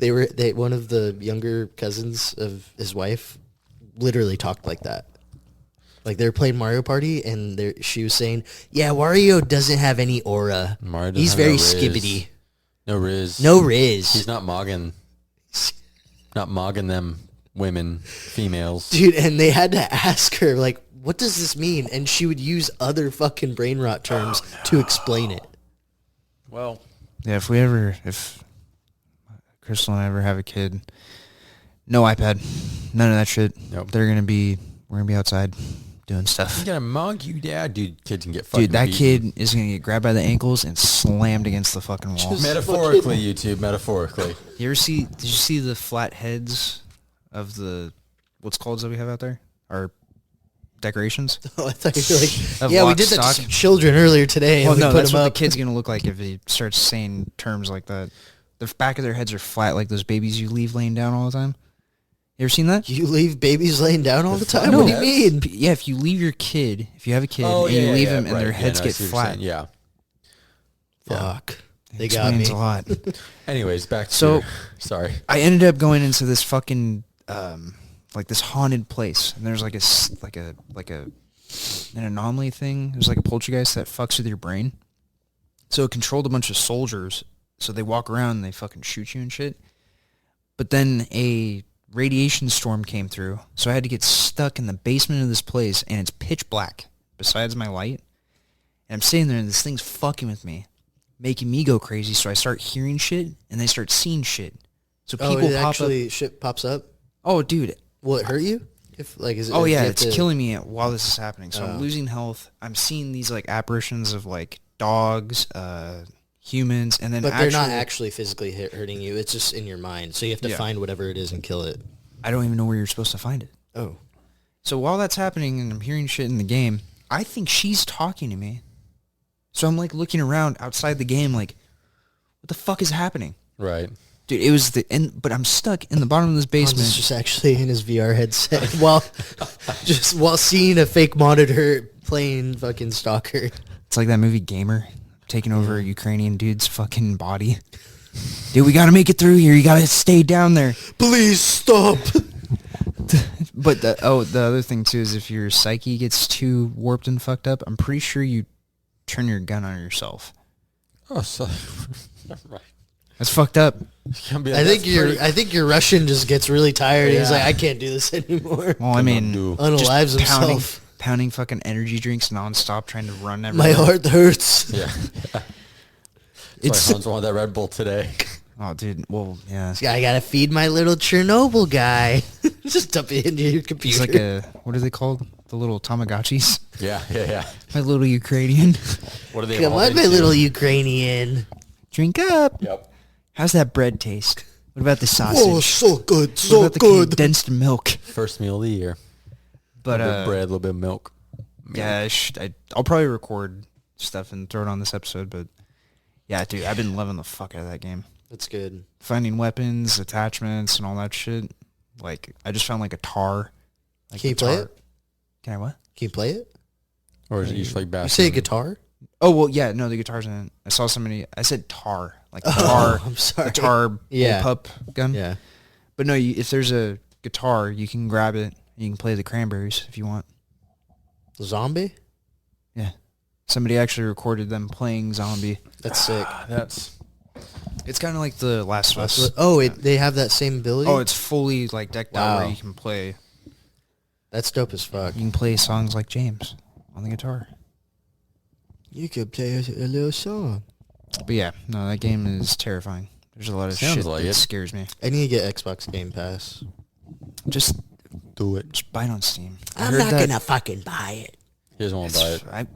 one of the younger cousins of his wife literally talked like that. Like they were playing Mario Party, and she was saying, "Yeah, Wario doesn't have any aura.
Mario doesn't
He's
have
very
no Riz.
skibbity.
No Riz.
No Riz."
He's not mogging them women, females.
Dude, and they had to ask her, like, what does this mean? And she would use other fucking brain rot terms to explain it.
Well,
Yeah, if Crystal and I ever have a kid, no iPad, none of that shit.
Nope.
We're gonna be outside doing stuff.
I'm gonna mug you, Dad. Dude, kids can get fucking
Dude, that
beaten.
kid is gonna get grabbed by the ankles and slammed against the fucking wall.
Just-
Metaphorically, YouTube, metaphorically.
Did you see the flat heads of the what's called that we have out there? Our decorations?
Oh, I thought you were like,
Of
yeah, we
lock,
did that to
stock.
some children earlier today.
Well,
and we
no,
put
that's
them
what
up.
the kid's gonna look like if he starts saying terms like that. The back of their heads are flat like those babies you leave laying down all the time. You ever seen that?
You leave babies laying down all the time?
No.
What do you mean?
Yeah, if you leave your kid, if you have a kid
Oh,
and
yeah,
you leave
yeah,
them and
right.
their
Yeah,
heads
no, I
get
see what you're
flat,
saying. Yeah.
Fuck. They got
explains
me.
a lot.
Anyways, back to
So-
sorry.
I ended up going into this fucking like this haunted place, and there's like an anomaly thing. There's like a poltergeist that fucks with your brain. So it controlled a bunch of soldiers. So they walk around and they fucking shoot you and shit. But then a radiation storm came through, so I had to get stuck in the basement of this place, and it's pitch black besides my light. And I'm sitting there, and this thing's fucking with me, making me go crazy. So I start hearing shit, and they start seeing shit. So
Oh,
people
it
pop
actually
up.
shit pops up?
Oh, dude.
Will it hurt you? If like is it?
Oh
do you
yeah,
have
it's
to-
killing me while this is happening. So
Oh.
I'm losing health. I'm seeing these like apparitions of like dogs, humans, and then
But they're not actually physically hurting you. It's just in your mind. So you have to
Yeah.
find whatever it is and kill it.
I don't even know where you're supposed to find it.
Oh.
So while that's happening and I'm hearing shit in the game, I think she's talking to me. So I'm like looking around outside the game like, what the fuck is happening?
Right.
Dude, it was but I'm stuck in the bottom of this
Hans
basement.
is just actually in his VR headset while seeing a fake monitor playing fucking Stalker.
It's like that movie Gamer, taking over a Ukrainian dude's fucking body. Dude, we gotta make it through here. You gotta stay down there.
Please stop.
But the other thing too is if your psyche gets too warped and fucked up, I'm pretty sure you turn your gun on yourself.
Oh, so right.
That's fucked up.
I think your Russian just gets really tired.
Yeah.
He's like, I can't do this anymore.
Well, I mean,
Unalives
just
himself.
pounding fucking energy drinks nonstop, trying to run
My
everywhere.
heart hurts.
Yeah.
It's
That's why Hans wanted that Red Bull today.
Oh, dude. Well, yeah.
I gotta feed my little Chernobyl guy. Just dump it into your computer.
He's like a, what are they called? The little Tamagotchis?
Yeah.
My little Ukrainian.
What are they?
Come on, my little Ukrainian.
Drink up.
Yep.
How's that bread taste? What about the sausage?
Oh, so good,
What
so
about the
good.
condensed milk?
First meal of the year.
But
a little bit of bread, a little bit of milk.
Yeah, I'll probably record stuff and throw it on this episode. But yeah, dude, I've been loving the fuck out of that game.
That's good.
Finding weapons, attachments, and all that shit. Like, I just found like a tar. Like
Can you play it?
Can I what?
Can you play it?
Or is it just like
You say guitar?
Oh, well, yeah, no, the guitar's in it. I saw somebody, I said tar. Like tar.
I'm sorry.
The tar pup gun.
Yeah.
But no, if there's a guitar, you can grab it. You can play the Cranberries if you want.
Zombie?
Yeah. Somebody actually recorded them playing Zombie.
That's sick.
It's kind of like the Last of Us.
They have that same ability?
Oh, it's fully like decked out where you can play.
That's dope as fuck.
You can play songs like James on the guitar.
You could play a little song.
But yeah, no, that game is terrifying. There's a lot of shit that scares me.
I need to get Xbox Game Pass.
Just
do it.
Just buy it on Steam.
I'm not going to fucking buy it.
He doesn't want to buy it.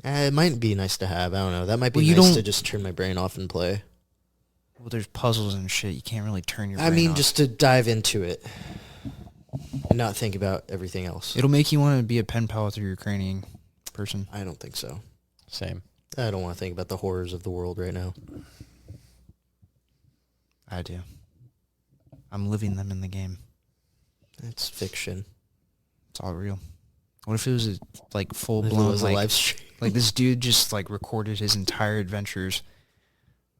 It might be nice to have. I don't know. That might be nice to just turn my brain off and play.
Well, there's puzzles and shit. You can't really turn your brain off.
Just to dive into it and not think about everything else.
It'll make you want to be a pen pal with your Ukrainian person.
I don't think so.
Same.
I don't want to think about the horrors of the world right now.
I do. I'm living them in the game.
It's fiction.
It's all real. What if it was a, like full blown like
live stream?
Like this dude just like recorded his entire adventures,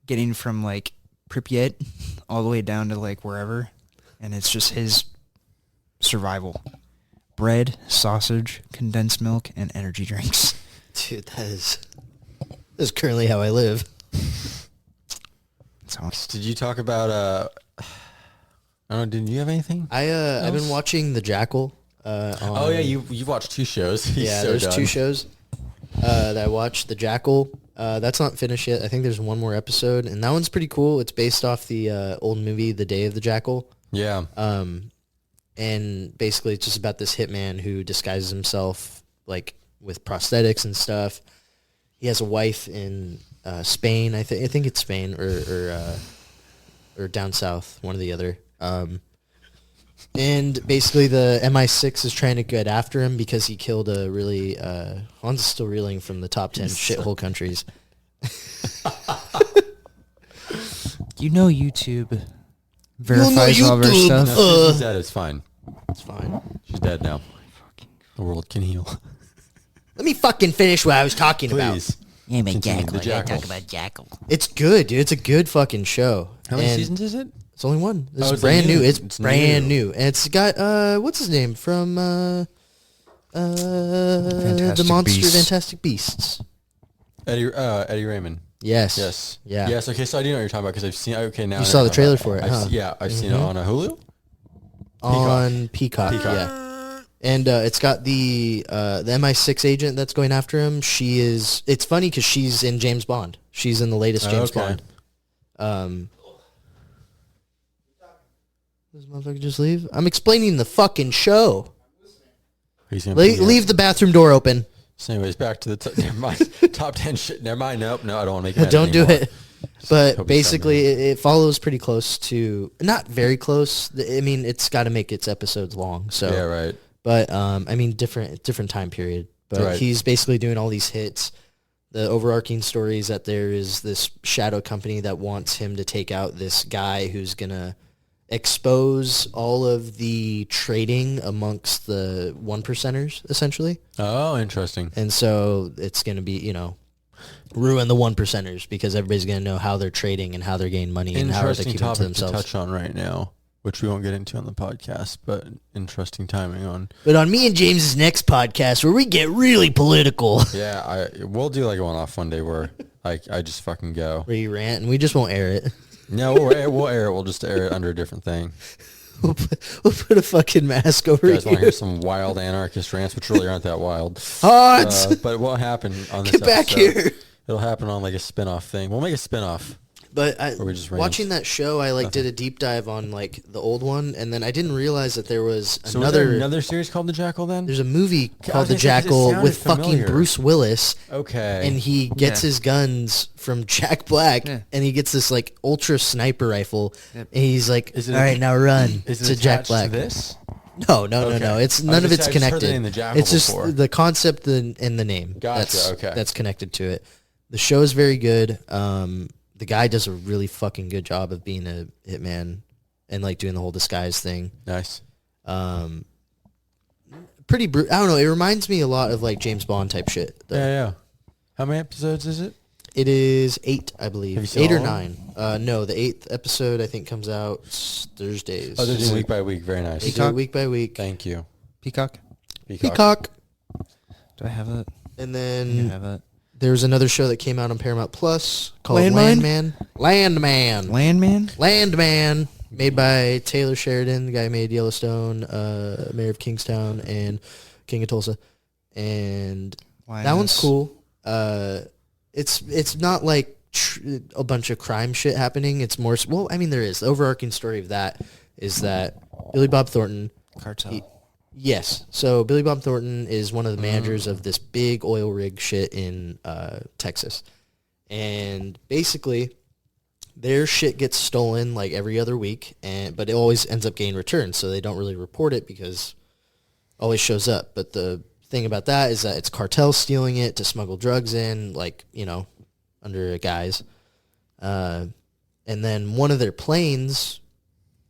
getting from like Pripyat all the way down to like wherever, and it's just his survival. Bread, sausage, condensed milk, and energy drinks.
Dude, that is currently how I live.
Did you talk about I don't know, did you have anything?
I've been watching The Jackal.
Oh yeah, you've watched two shows.
There's two shows that I watched. The Jackal, that's not finished yet. I think there's one more episode, and that one's pretty cool. It's based off the old movie The Day of the Jackal.
Yeah.
And basically it's just about this hitman who disguises himself like with prosthetics and stuff. He has a wife in Spain. I think it's Spain or down south, one or the other. And basically the MI6 is trying to get after him because he killed a really Hans is still reeling from the top 10 shithole countries.
You know YouTube verifies all of our stuff.
No, she's dead. It's fine.
It's fine.
She's dead now. The world can heal.
Let me fucking finish what I was talking about.
Yeah, my
Jackal.
I gotta talk about Jackal.
It's good, dude. It's a good fucking show.
How many seasons is it?
It's only one. It's
brand
new.
new.
It's brand
new.
new. And it's got what's his name from the Monster
Beasts.
Fantastic Beasts.
Eddie Redmayne.
Yes.
Yeah. Yes. Okay. So I do know what you're talking about because I've seen. Okay, now
You saw the trailer for it, huh?
I've seen it on a Hulu.
On Peacock. Yeah. And it's got the MI6 agent that's going after him. It's funny because she's in James Bond. She's in the latest James Bond. Does this motherfucker just leave? I'm explaining the fucking show. Leave the bathroom door open.
So anyways, back to the never mind. Top 10 shit. Never mind. Nope. No, I don't want to make it.
Don't do it. But basically, it follows pretty close to, not very close. I mean, it's got to make its episodes long. So
yeah, right.
But I mean, different time period. But he's basically doing all these hits. The overarching story is that there is this shadow company that wants him to take out this guy who's gonna expose all of the trading amongst the 1%ers, essentially.
Oh, interesting.
And so it's going to be, ruin the 1%ers because everybody's going to know how they're trading and how they're getting money and how they're keeping it to themselves.
To touch on right now, which we won't get into on the podcast, but interesting timing on.
But on me and James's next podcast where we get really political.
Yeah, we'll do like a one-off one day where I just fucking go.
Where you rant and we just won't air it.
No, we'll air it. We'll just air it under a different thing.
We'll put a fucking mask over
you guys want to
here.
hear some wild anarchist rants, which really aren't that wild.
Hot!
But it won't happen on this
Get back
episode.
here.
It'll happen on like a spin-off thing. We'll make a spin-off.
But watching that show, I did a deep dive on like the old one, and then I didn't realize that there was
another series called The Jackal. Then
there's a movie called The Jackal with fucking Bruce Willis.
Okay,
and he gets his guns from Jack Black, and he gets this like ultra sniper rifle, and he's like, "All right, now run." To Jack Black.
To this?
No. It's none of it's connected. It's just
before.
the concept and the name.
Gotcha.
That's connected to it. The show is very good. The guy does a really fucking good job of being a hitman and like doing the whole disguise thing.
Nice.
Pretty I don't know. It reminds me a lot of like James Bond type shit. Though.
Yeah. How many episodes is it?
It is 8, I believe.
Have you seen
8 or
all
9. No, the 8th episode I think comes out Thursdays.
Oh, they're doing week by week. Very nice.
They do it week by week.
Thank you.
Peacock.
Peacock.
Do I have that?
And then
You have that.
There's another show that came out on Paramount Plus called
Landman?
Landman, made by Taylor Sheridan, the guy who made Yellowstone, Mayor of Kingstown, and King of Tulsa. And that one's cool. It's not like a bunch of crime shit happening. It's more, well, I mean, there is. The overarching story of that is that Billy Bob Thornton.
Cartel.
Yes. So Billy Bob Thornton is one of the managers of this big oil rig shit in Texas. And basically, their shit gets stolen like every other week, but it always ends up getting returned. So they don't really report it because it always shows up. But the thing about that is that it's cartels stealing it to smuggle drugs in, like, under a guise. And then one of their planes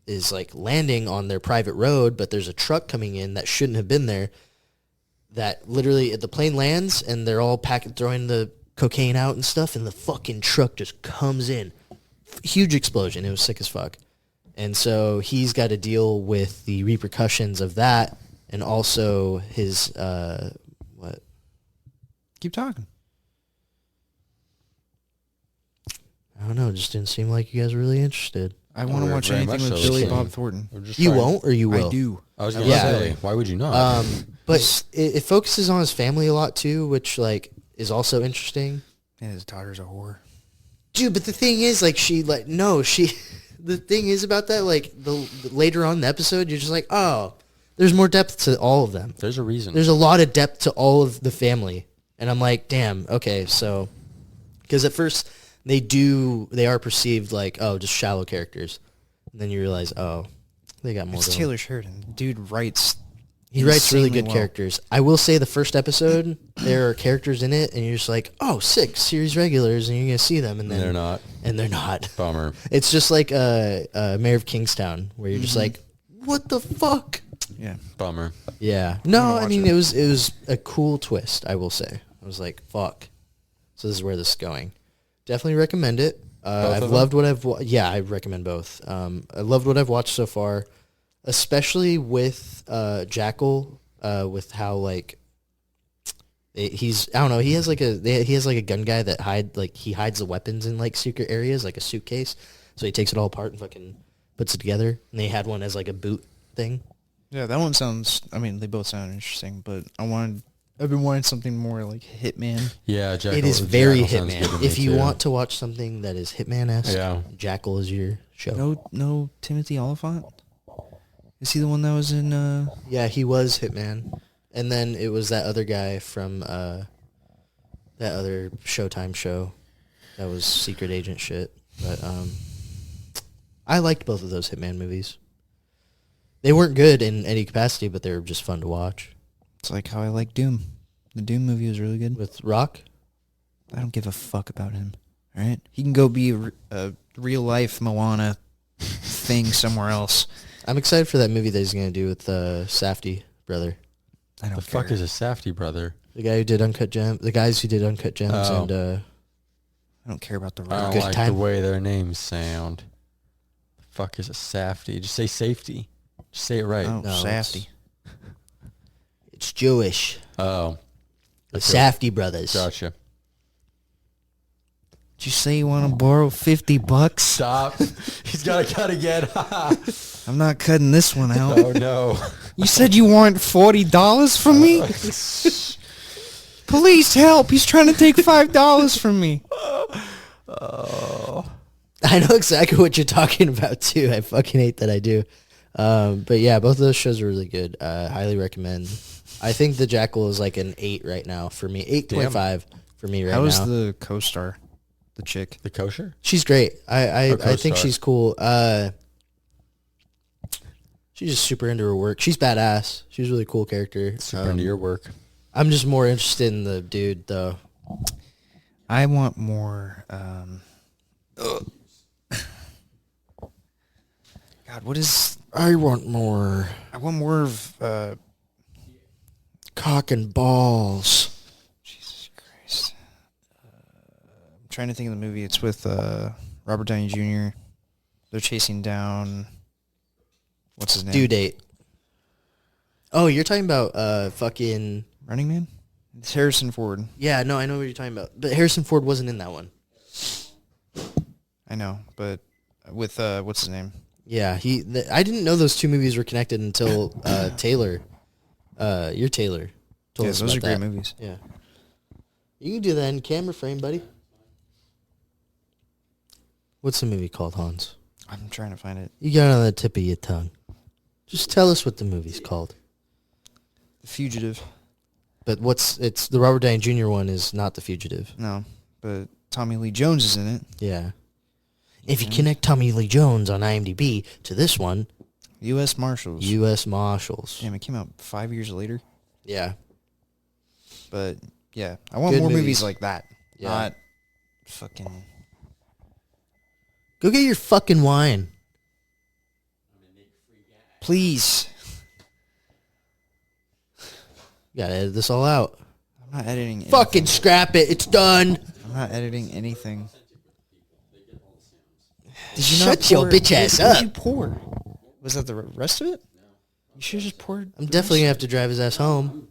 is like landing on their private road, but there's a truck coming in that shouldn't have been there, that literally the plane lands and they're all throwing the cocaine out and stuff, and the fucking truck just comes in. Huge explosion. It was sick as fuck. And so he's got to deal with the repercussions of that, and also his what?
Keep talking.
I don't know. It just didn't seem like you guys were really interested.
I want to watch anything with Billy Bob Thornton.
You won't, or you will?
I do.
I was going to say, why would you not?
But it focuses on his family a lot too, which like is also interesting.
And his daughter's a whore.
Dude, but the thing is, like, the thing is about that, like, the later on in the episode, you're just like, oh, there's more depth to all of them.
There's a reason.
There's a lot of depth to all of the family. And I'm like, damn, okay, so, because at first they are perceived like, oh, just shallow characters. And then you realize, oh, they got more.
It's Taylor Sheridan. Dude writes.
He writes really good characters. I will say the first episode, there are characters in it, and you're just like, oh, sick, series regulars, and you're going to see them. And then
they're not.
And they're not.
Bummer.
It's just like Mayor of Kingstown, where you're just like, what the fuck?
Yeah.
Bummer.
Yeah. No, I mean, it was a cool twist, I will say. I was like, fuck. So this is where this is going. Definitely recommend it. I've loved what yeah, I recommend both. I loved what I've watched so far, especially with Jackal, with how like he's, I don't know, he has like a gun guy that he hides the weapons in like secret areas, like a suitcase. So he takes it all apart and fucking puts it together. And they had one as like a boot thing.
Yeah, that one sounds, I mean, they both sound interesting, but I've been wanting something more like Hitman.
Yeah, Jackal.
It is very Hitman. If you want to watch something that is Hitman-esque,
yeah,
Jackal is your show.
No Timothy Oliphant? Is he the one that was in...
Yeah, he was Hitman. And then it was that other guy from that other Showtime show that was secret agent shit. But I liked both of those Hitman movies. They weren't good in any capacity, but they were just fun to watch.
It's like how I like Doom. The Doom movie was really good.
With Rock?
I don't give a fuck about him. All right? He can go be a real-life Moana thing somewhere else.
I'm excited for that movie that he's going to do with Safdie brother.
I don't
care. The fuck is a Safdie brother?
The guy who did Uncut Gems. The guys who did Uncut Gems and...
I don't care about the
I don't like the way their names sound. The fuck is a Safdie? Just say safety. Just say it right.
Oh, no, Safdie.
It's Jewish.
Oh.
The Safdie brothers.
Gotcha.
Did you say you want to borrow $50?
Stop. He's got to cut again.
I'm not cutting this one out.
Oh, no.
You said you want $40 from me? Police, help. He's trying to take $5 from me.
I I know exactly what you're talking about too. I fucking hate that I do. But yeah, both of those shows are really good. Highly recommend. I think the Jackal is like an 8 right now for me. 8.5 for me right now.
How is the co-star, the chick?
The kosher?
She's great. I think she's cool. She's just super into her work. She's badass. She's a really cool character.
Super into your work.
I'm just more interested in the dude though.
I want more. God, what is?
I want more.
I want more of
cock and balls.
Jesus Christ. I'm trying to think of the movie. It's with Robert Downey Jr. They're chasing down. What's his name?
Due Date. Oh, you're talking about fucking
Running Man? It's Harrison Ford.
Yeah, no, I know what you're talking about. But Harrison Ford wasn't in that one.
I know, but with what's his name?
Yeah, I didn't know those two movies were connected until Taylor. You're Taylor.
Yeah, those are great movies.
Yeah. You can do that in camera frame, buddy. What's the movie called, Hans?
I'm trying to find it.
You got it on the tip of your tongue. Just tell us what the movie's called.
The Fugitive.
But it's the Robert Downey Jr. one is not The Fugitive.
No, but Tommy Lee Jones is in it.
Yeah. If you connect Tommy Lee Jones on IMDb to this one.
U.S. Marshals.
U.S. Marshals.
Damn, it came out 5 years later.
Yeah.
But, yeah, I want
Good
more
movies.
movies like that.
Yeah.
Not fucking...
Go get your fucking wine.
Please.
You gotta edit this all out.
I'm not editing anything.
Fucking scrap it. It's done.
I'm not editing anything.
Did you Shut your bitch ass up.
What did you pour? Was that the rest of it? You should have just poured.
I'm definitely gonna have to drive his ass home.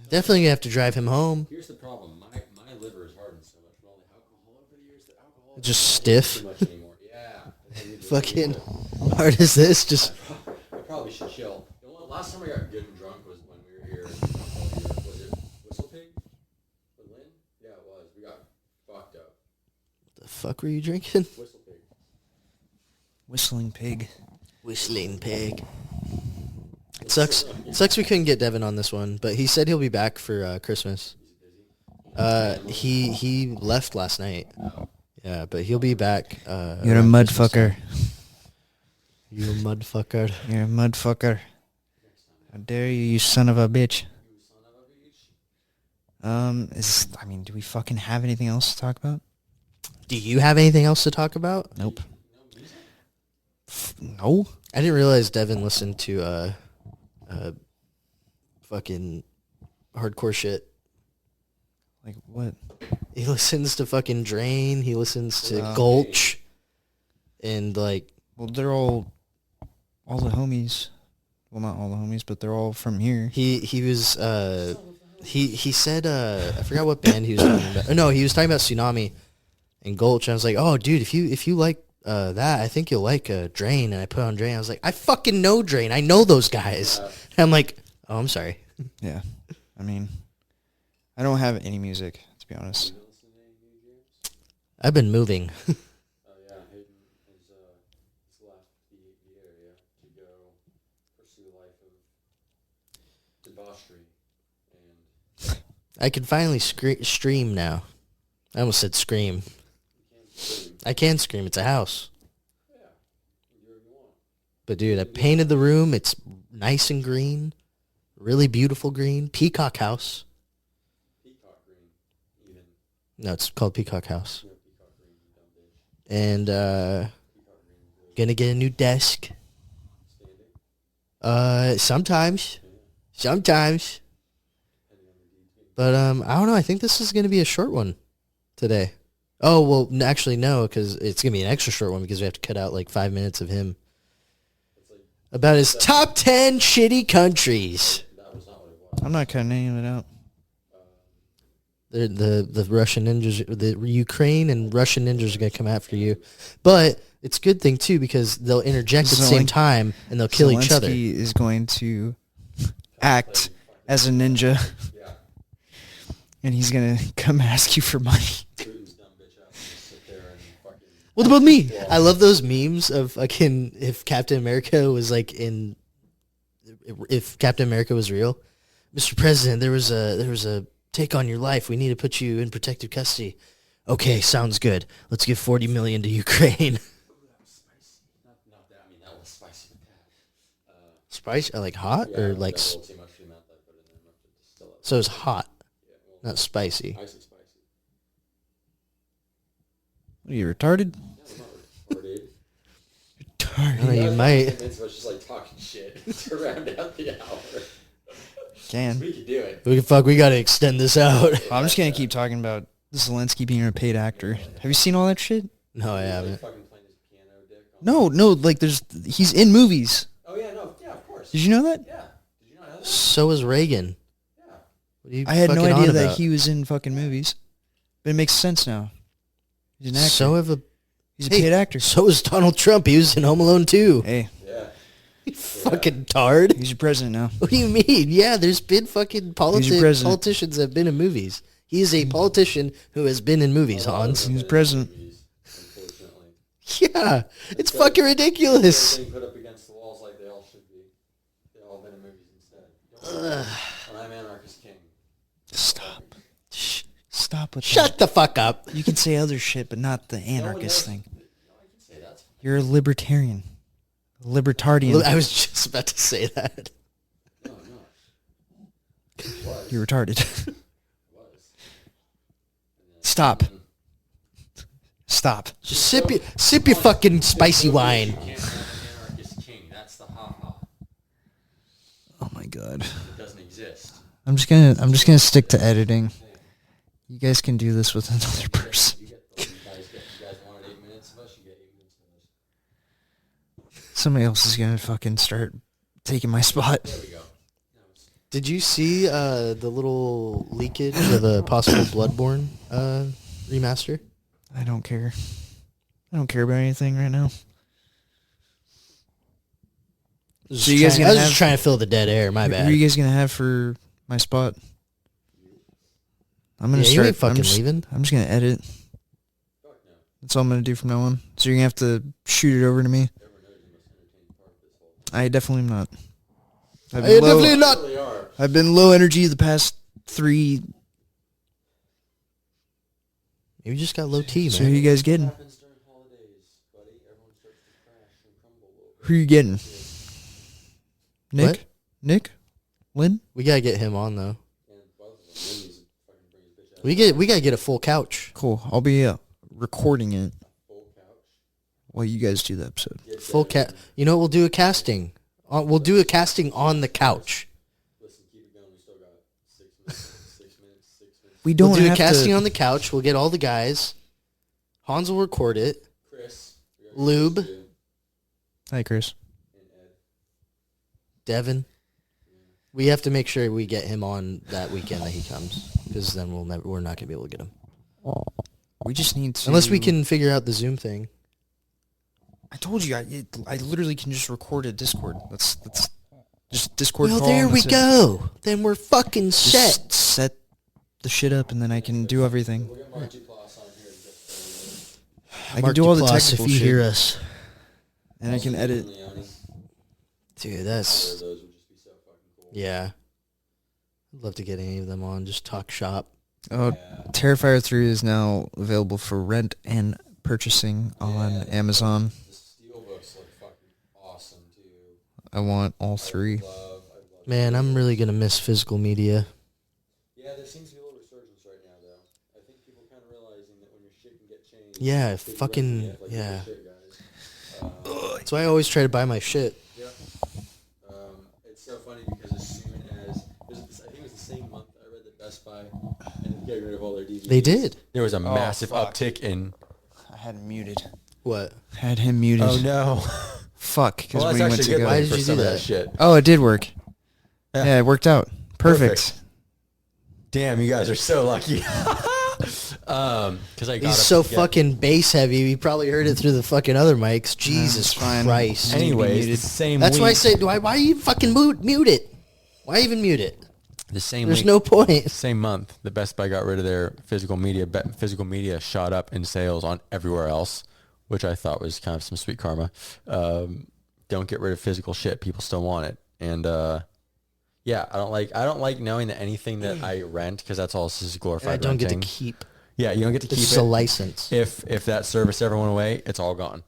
Definitely gonna have to drive him home.
Here's the problem. My liver is hardened so much from all the alcohol over the years. The alcohol
just stiff.
Too much anymore. Yeah.
Fucking hard as this. Just.
I probably should chill. You know, last time I got good and drunk was when we were here. Was it Whistle Pig? With Lynn? Yeah, it was. We got fucked up.
What the fuck were you drinking?
Whistle Pig.
Whistling Pig.
Whistling Pig. It sucks. It sucks we couldn't get Devin on this one, but he said he'll be back for Christmas. He left last night. Yeah, but he'll be back.
You're a mud fucker.
You a mud fucker.
You're a mud fucker. How dare you, you son of a bitch. Do we fucking have anything else to talk about?
Do you have anything else to talk about?
Nope. No?
I didn't realize Devin listened to fucking hardcore shit.
Like what?
He listens to fucking Drain. He listens to Gulch. And like...
Well, they're all the homies. Well, not all the homies, but they're all from here.
He was... He said... I forgot what band he was talking about. No, he was talking about Tsunami and Gulch. And I was like, oh, dude, if you like that, I think you'll like Drain. And I put on Drain. I was like, I fucking know Drain. I know those guys. And I'm like, oh, I'm sorry.
Yeah. I mean, I don't have any music, to be honest.
I've been moving.
Yeah, Hayden has left the area to go pursue a life of debauchery. And
I can finally stream now. I almost said scream. I can scream. It's a house.
Yeah, you do whatever you want.
But dude, I painted the room. It's nice and green. Really beautiful green. Peacock house.
Peacock green, even.
No, it's called Peacock House.
No, peacock green, you dumb bitch.
And gonna get a new desk.
Standing?
Sometimes. Sometimes. But I don't know. I think this is gonna be a short one today. Oh well, actually no, because it's gonna be an extra short one because we have to cut out like 5 minutes of him about his top 10 shitty countries.
I'm not cutting any of it out.
The Russian ninjas, the Ukraine and Russian ninjas are gonna come after you, but it's a good thing too because they'll interject at the same time and they'll kill each other.
Zelensky is going to act as a ninja, and he's gonna come ask you for money.
Putin's dumb bitch out and just sit there and
What about me?
I love those memes of fucking if Captain America was like if Captain America was real. Mr. President, there was a take on your life. We need to put you in protective custody. Okay, sounds good. Let's give $40 million to Ukraine.
That was spicy with that.
Spicy? Like hot or like? So it's hot, not spicy.
Icy spicy.
What are you, retarded?
No, I'm not retarded.
Oh, you might.
It's just like talking shit to round out the hour.
Can.
We can do it.
We gotta extend this out.
I'm just going to keep talking about Zelensky being a paid actor. Have you seen all that shit?
No, I haven't.
No, like he's in movies.
Oh yeah, no, yeah, of course.
Did you know that?
Yeah. Did you not know that?
So was Reagan.
Yeah.
What are you
I had no
fucking on
idea that
about?
he was in fucking movies. But it makes sense now. He's an actor. He's a paid actor.
So was Donald Trump. He was in Home Alone 2.
Hey,
Yeah.
You fucking tard.
he's your president now.
What do you mean? Yeah, there's been fucking
president.
politicians that have been in movies. He is a politician who has been in movies, Hans.
He's president.
Unfortunately.
Yeah, it's fucking ridiculous.
Being put up against the walls like they all should be. They all been in movies instead. I'm Anarchist King.
Stop. Shh. Stop with
Shut the fuck up.
that. You can say other shit, but not the anarchist thing.
No, I can say that.
You're a libertarian. Libertarian.
I was just about to say that.
No, no.
You're retarded.
Was.
Stop. Stop.
Just sip your fucking spicy wine.
You can't have an Anarchist King. That's the ha-ha.
Oh my god.
It doesn't exist.
I'm just gonna stick to editing. You guys can do this with another person.
You guys wanted 8 minutes of us, you get 8 minutes of us.
Somebody else is gonna fucking start taking my spot.
There we go.
Did you see the little leakage of a possible Bloodborne remaster?
I don't care. I don't care about anything right now. So you guys
I was just trying to fill the dead air. My
Who
bad.
are you guys gonna have for my spot? I'm gonna
You
start.
ain't fucking
I'm just,
leaving.
I'm just gonna edit.
Fuck no.
That's all I'm gonna do from now on. So you're gonna have to shoot it over to me.
Everyone knows the most entertaining part of this whole
I definitely am not.
Definitely not.
They are.
I've been low energy the past 3.
You just got low T,
So who
man.
you guys getting?
Happens during holidays, buddy. Everyone starts to crash and crumble over.
Who you getting? Nick?
What?
Nick? Lynn?
We gotta get him on though.
And both of them, Wendy's fucking bring his bitch out.
We gotta get a full couch.
Cool. I'll be recording it
Full couch.
while you guys do the episode.
Get
Full
Devin.
cat. You know what? We'll do a casting. We'll do a casting on the couch.
Listen, keep it going. We still got 6 minutes. 6 minutes. 6 minutes.
We don't
We'll do a
have
casting
to.
on the couch. We'll get all the guys. Hans will record it.
Chris. we got
Lube.
Chris, too,
Hi, Chris.
and Ed.
Devin. We have to make sure we get him on that weekend that he comes, because then we're not gonna be able to get him
We just need to.
unless we can figure out the Zoom thing.
I told you, I literally can just record a Discord. That's just Discord
Well,
call.
there
and
we
that's it.
go. Then we're fucking set.
Just set the shit up, and then I can do everything.
We'll get Margie Ploss on here. Just,
I can
Mark
do all the
Duplass,
technical
if you
shit,
hear us,
and I can edit.
Leone.
dude.
Either
That's
of those would just be so fucking cool.
yeah. I'd love to get any of them on. Just talk shop.
Oh,
Yeah.
Terrifier 3 is now available for rent and purchasing on Amazon.
The steelbooks look fucking awesome too.
I want all 3.
I love
Man, I'm really gonna miss physical media.
Yeah, there seems to be a little resurgence right now, though. I think people kind of realizing that when your shit can get changed.
Yeah,
it's big
fucking-
resume, like,
yeah.
good shit, guys.
That's why I always try to buy my shit.
Yeah. It's so funny because as soon as I think it was the same month I read that Best Buy ended up getting rid of all their DVDs.
They did.
There was a massive
fuck.
uptick in.
I had him muted.
What?
Had him muted.
Oh no!
Fuck, because
Well,
we
that's
went
actually
to
good.
go.
Why
thing
did
for
you
some
do
of
that?
Shit.
Oh, it did work.
Yeah.
Yeah, it worked out. Perfect.
Damn, you guys are so lucky. Because I got
He's so fucking bass heavy. He probably heard it through the fucking other mics. Jesus
it's fine.
Christ.
Any-
Anyways, the
muted.
same.
That's why I
week-
say, why you fucking mute it? Why even mute it?
the same.
There's
week,
no point.
Same month, the Best Buy got rid of their physical media. Physical media shot up in sales on everywhere else. which I thought was kind of some sweet karma. Don't get rid of physical shit. People still want it. And yeah, I don't like knowing that anything that I rent, because that's all just glorified
I don't
renting.
get to keep.
Yeah, you don't get to keep it.
It's a license.
If that service ever went away, it's all gone.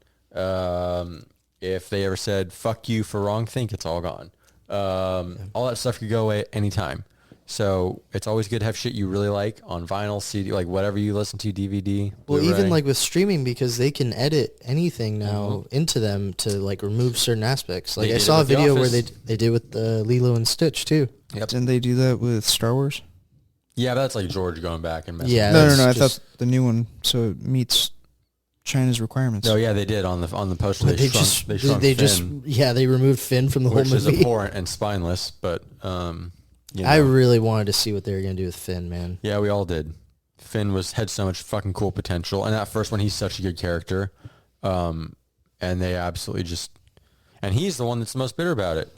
If they ever said fuck you for wrong think, it's all gone. All that stuff could go away anytime. So it's always good to have shit you really like on vinyl, CD, like whatever you listen to, DVD.
Well,
Blu-ray.
even like with streaming, because they can edit anything now into them to like remove certain aspects. Like I saw a video where they did with Lilo and Stitch too.
Yep. Didn't they do that with Star Wars?
Yeah, but that's like George going back and messing.
Yeah,
no. I thought the new one, so it meets China's requirements.
Oh yeah, they did on the poster. They shrunk Finn,
they removed Finn from the whole movie,
which is abhorrent and spineless. But you know.
I really wanted to see what they were gonna do with Finn, man.
Yeah, we all did. Finn had so much fucking cool potential, and that first one, he's such a good character, and they absolutely and he's the one that's the most bitter about it.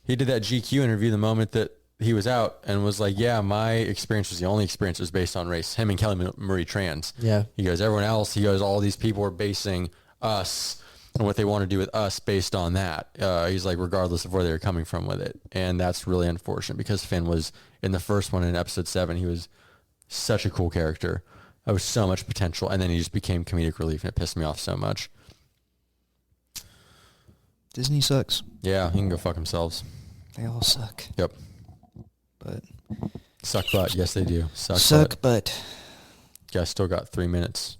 He did that GQ interview the moment that he was out and was like, yeah, my experience was the only experience that was based on race. Him and Kelly Marie trans.
Yeah.
He goes, everyone else, all these people are basing us and what they want to do with us based on that. He's like, regardless of where they're coming from with it. And that's really unfortunate, because Finn was, in the first one in episode 7, he was such a cool character. There was so much potential. And then he just became comedic relief, and it pissed me off so much.
Disney sucks.
Yeah, he can go fuck themselves.
They all suck.
Yep.
But
suck butt. Yes, they do.
Suck butt.
Yeah, still got 3 minutes.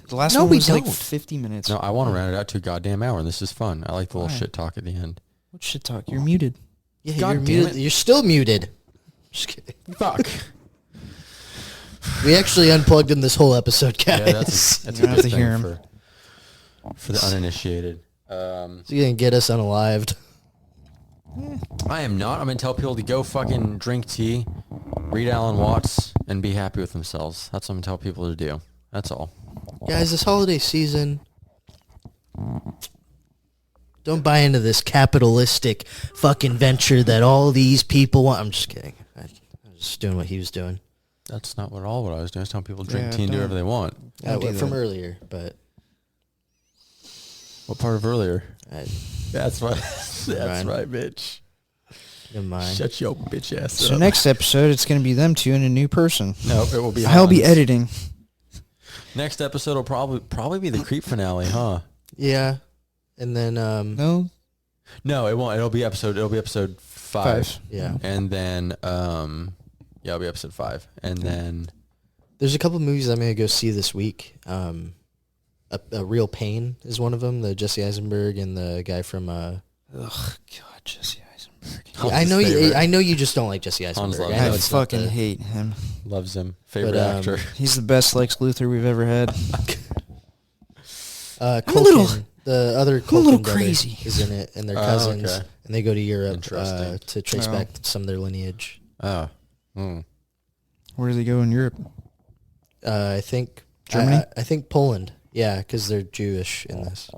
The last one was like 50 minutes.
No, I want to round it out to a goddamn hour, and this is fun. I like the little shit talk at the end.
What shit talk? You're muted.
Yeah,
God
you're
damn
muted.
it.
You're still muted. Just kidding.
Fuck.
We actually unplugged him this whole episode, guys.
Yeah, that's a
have
good
to
thing
hear him.
for the uninitiated.
So you're gonna get us unalived.
I am not. I'm going to tell people to go fucking drink tea, read Alan Watts, and be happy with themselves. That's what I'm going to tell people to do. That's all.
Guys, this holiday season, don't buy into this capitalistic fucking venture that all these people want. I'm just kidding. I was just doing what he was doing.
That's not what I was doing. I was telling people to drink tea and do whatever they want.
From earlier, but...
What part of earlier? That's right.
That's
right, bitch.
Never mind.
Shut your bitch ass
So
up.
next episode, it's going to be them two and a new person.
No, it will be
I'll be
Hans.
editing.
Next episode will probably be the creep finale, huh?
Yeah. And then...
No?
No, it won't. It'll be episode 5.
Yeah.
And then it'll be episode 5. And then
there's a couple movies I'm going to go see this week. A Real Pain is one of them. The Jesse Eisenberg and the guy from...
Ugh, God, Jesse Eisenberg.
Yeah, I know you just don't like Jesse Eisenberg.
I fucking hate him.
Loves him. Favorite actor.
He's the best Lex Luthor we've ever had.
Culkin, the other Culkin
a little
brother
crazy.
is in it, and they're cousins,
okay.
and they go to Europe
Interesting.
to trace back some of their lineage.
Oh.
Where does he go in Europe?
I think
Germany?
I think Poland. Yeah, because they're Jewish in this.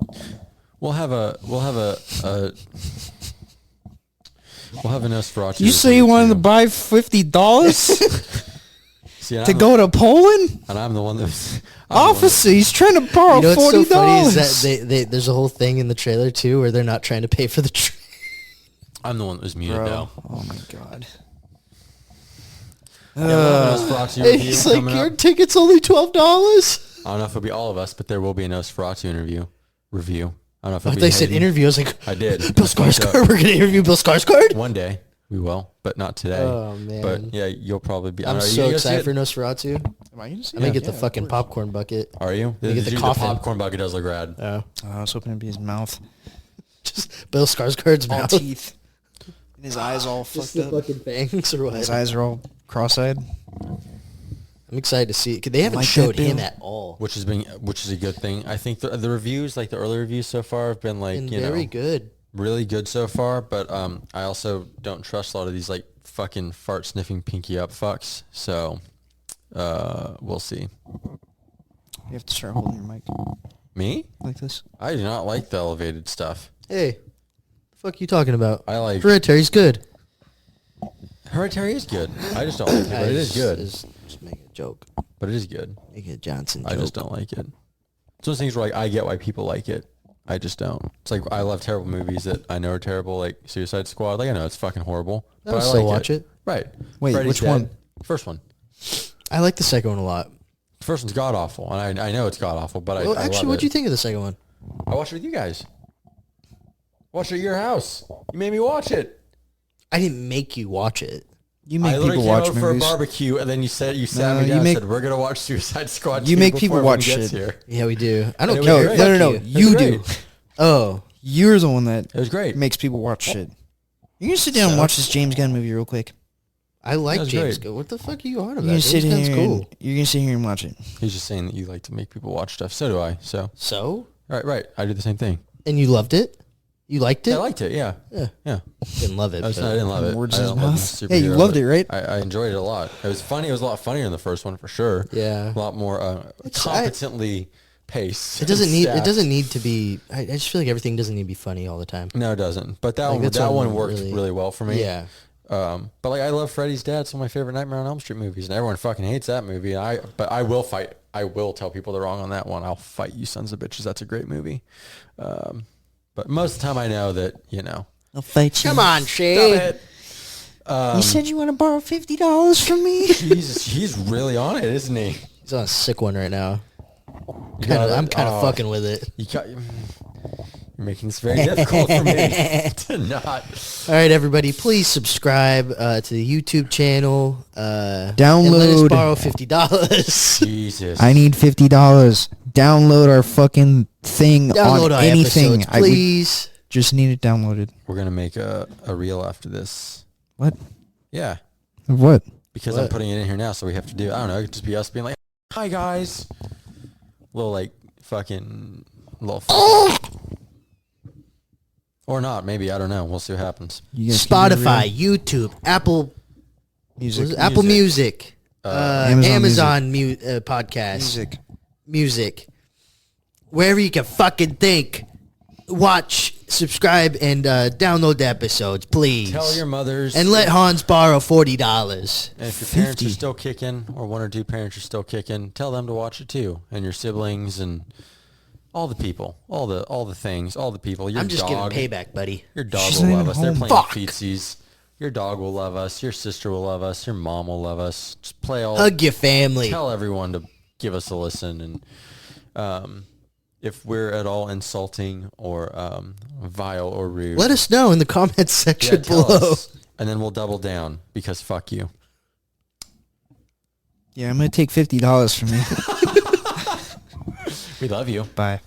We'll have a Nosferatu.
You say you wanted to buy $50
See,
to go to Poland?
and I'm the one that's
Officer, he's trying to borrow
You know what's
$40.
so funny is that there's a whole thing in the trailer too where they're not trying to pay for the train.
I'm the one that was muted
Bro.
now.
Oh my God.
Yeah, we'll have a Nosferatu review
It's like
coming
your
up.
ticket's only $12.
I don't know if it'll be all of us, but there will be a Nosferatu review. I don't know if
I
it'll
thought
be
you said
Hayden.
interview. I was like,
I did.
Bill Skarsgård. We're gonna interview Bill Skarsgård.
One day we will, but not today.
Oh man!
But yeah, you'll probably be.
I'm so excited for Nosferatu.
Am I going to see
I'm gonna get the fucking popcorn bucket.
Are you?
They get the coffin.
popcorn bucket does look rad.
Oh,
I was hoping it'd be his mouth.
just Bill Skarsgård's
All
mouth.
teeth. And his eyes all
Just
fucked
the
up.
fucking fangs or what?
His eyes are all cross-eyed.
I'm excited to see it. 'Cause they haven't
Like
showed
that,
him
Bill?
at all.
Which is a good thing. I think the reviews, like the early reviews so far, have been like
And very good.
really good so far. But I also don't trust a lot of these like fucking fart sniffing pinky up fucks. So we'll see.
You have to start holding your mic
Me?
like this.
I do not like the elevated stuff.
Hey, the fuck you talking about?
I like
Hereditary's good.
Hereditary is good. I just don't like it, but it is good.
Just make a joke.
But it is good.
Make a Johnson joke.
I just don't like it. It's those things where like I get why people like it. I just don't. It's like I love terrible movies that I know are terrible, like Suicide Squad. Like I know it's fucking horrible,
but I still watch it.
Right.
Wait,
Freddy's
which
dead.
one?
First one.
I like the second one a lot.
The first one's god awful, and I know it's god awful, but I
actually,
love
what'd you think of the second one?
I watched it with you guys. Watched it at your house. You made me watch it.
I didn't make you watch it.
You make
I
people watch
over
movies
for a barbecue, and then you sat me down and said, "We're gonna watch Suicide Squad."
You make people watch
shit.
shit.
Yeah, we do. I don't
And
care.
No. You do.
Oh,
You're the one that
It was great.
makes people watch shit. You can sit down and watch this James Gunn movie real quick.
I like
That was
James
great.
Gunn. What the fuck are you on about?
You can sit
James Gunn's
here.
cool.
You can sit here and watch it.
He's just saying that you like to make people watch stuff. So do I. So
Right.
I do the same thing.
And you loved it? You liked it?
I liked it. Yeah.
Yeah. Didn't love it.
I didn't love it.
Words
I
in his
don't love
mouth.
the
Yeah, you
superhero,
loved
but
it, right?
I enjoyed it a lot. It was funny. It was a lot funnier in the first one for sure.
Yeah.
A lot more competently paced.
It doesn't need. It doesn't need to be. I just feel like everything doesn't need to be funny all the time.
No, it doesn't. But that
Like,
one worked really well for me.
Yeah.
But like I love Freddy's Dead. It's one of my favorite Nightmare on Elm Street movies, and everyone fucking hates that movie. But I will fight. I will tell people they're wrong on that one. I'll fight you sons of bitches. That's a great movie. But most of the time I know that,
I'll fight you.
Come on, Shay.
Stop it.
You said you want to borrow $50 from me?
Jesus, he's really on it, isn't he?
He's on a sick one right now.
Yeah,
I'm kind of fucking with it.
You're making this very difficult for me to not.
All right, everybody, please subscribe to the YouTube channel. And let us
Download.
borrow $50.
Jesus.
I need $50. Download our fucking thing
Download
on
our
anything.
episodes, please.
Just need it downloaded.
We're going to make a reel after this.
What?
Yeah.
What?
Because I'm putting it in here now, so we have to do, I don't know, it could just be us being like, hi, guys. Little, like, fucking, or not, maybe, I don't know. We'll see what happens.
You guys can do it
Spotify, YouTube, Apple
Music.
Apple Music,
Amazon
Podcast, Music, wherever you can fucking think. Watch, subscribe, and download the episodes, please.
Tell your mothers.
And let Hans borrow $40.
And if your parents are still kicking, or one or two parents are still kicking, tell them to watch it too. And your siblings and all the people, all the things, all the people. Your
I'm just
dog,
giving payback, buddy.
Your dog
She's
will
not
love
even
us. They're
home.
playing
Fuck.
feetsies. Your dog will love us. Your sister will love us. Your mom will love us. Just play all.
Hug your family.
Tell everyone to give us a listen. And if we're at all insulting or vile or rude,
Let us know in the comments section
tell
below.
us, and then we'll double down because fuck you.
Yeah, I'm going to take $50 from you.
We love you.
Bye.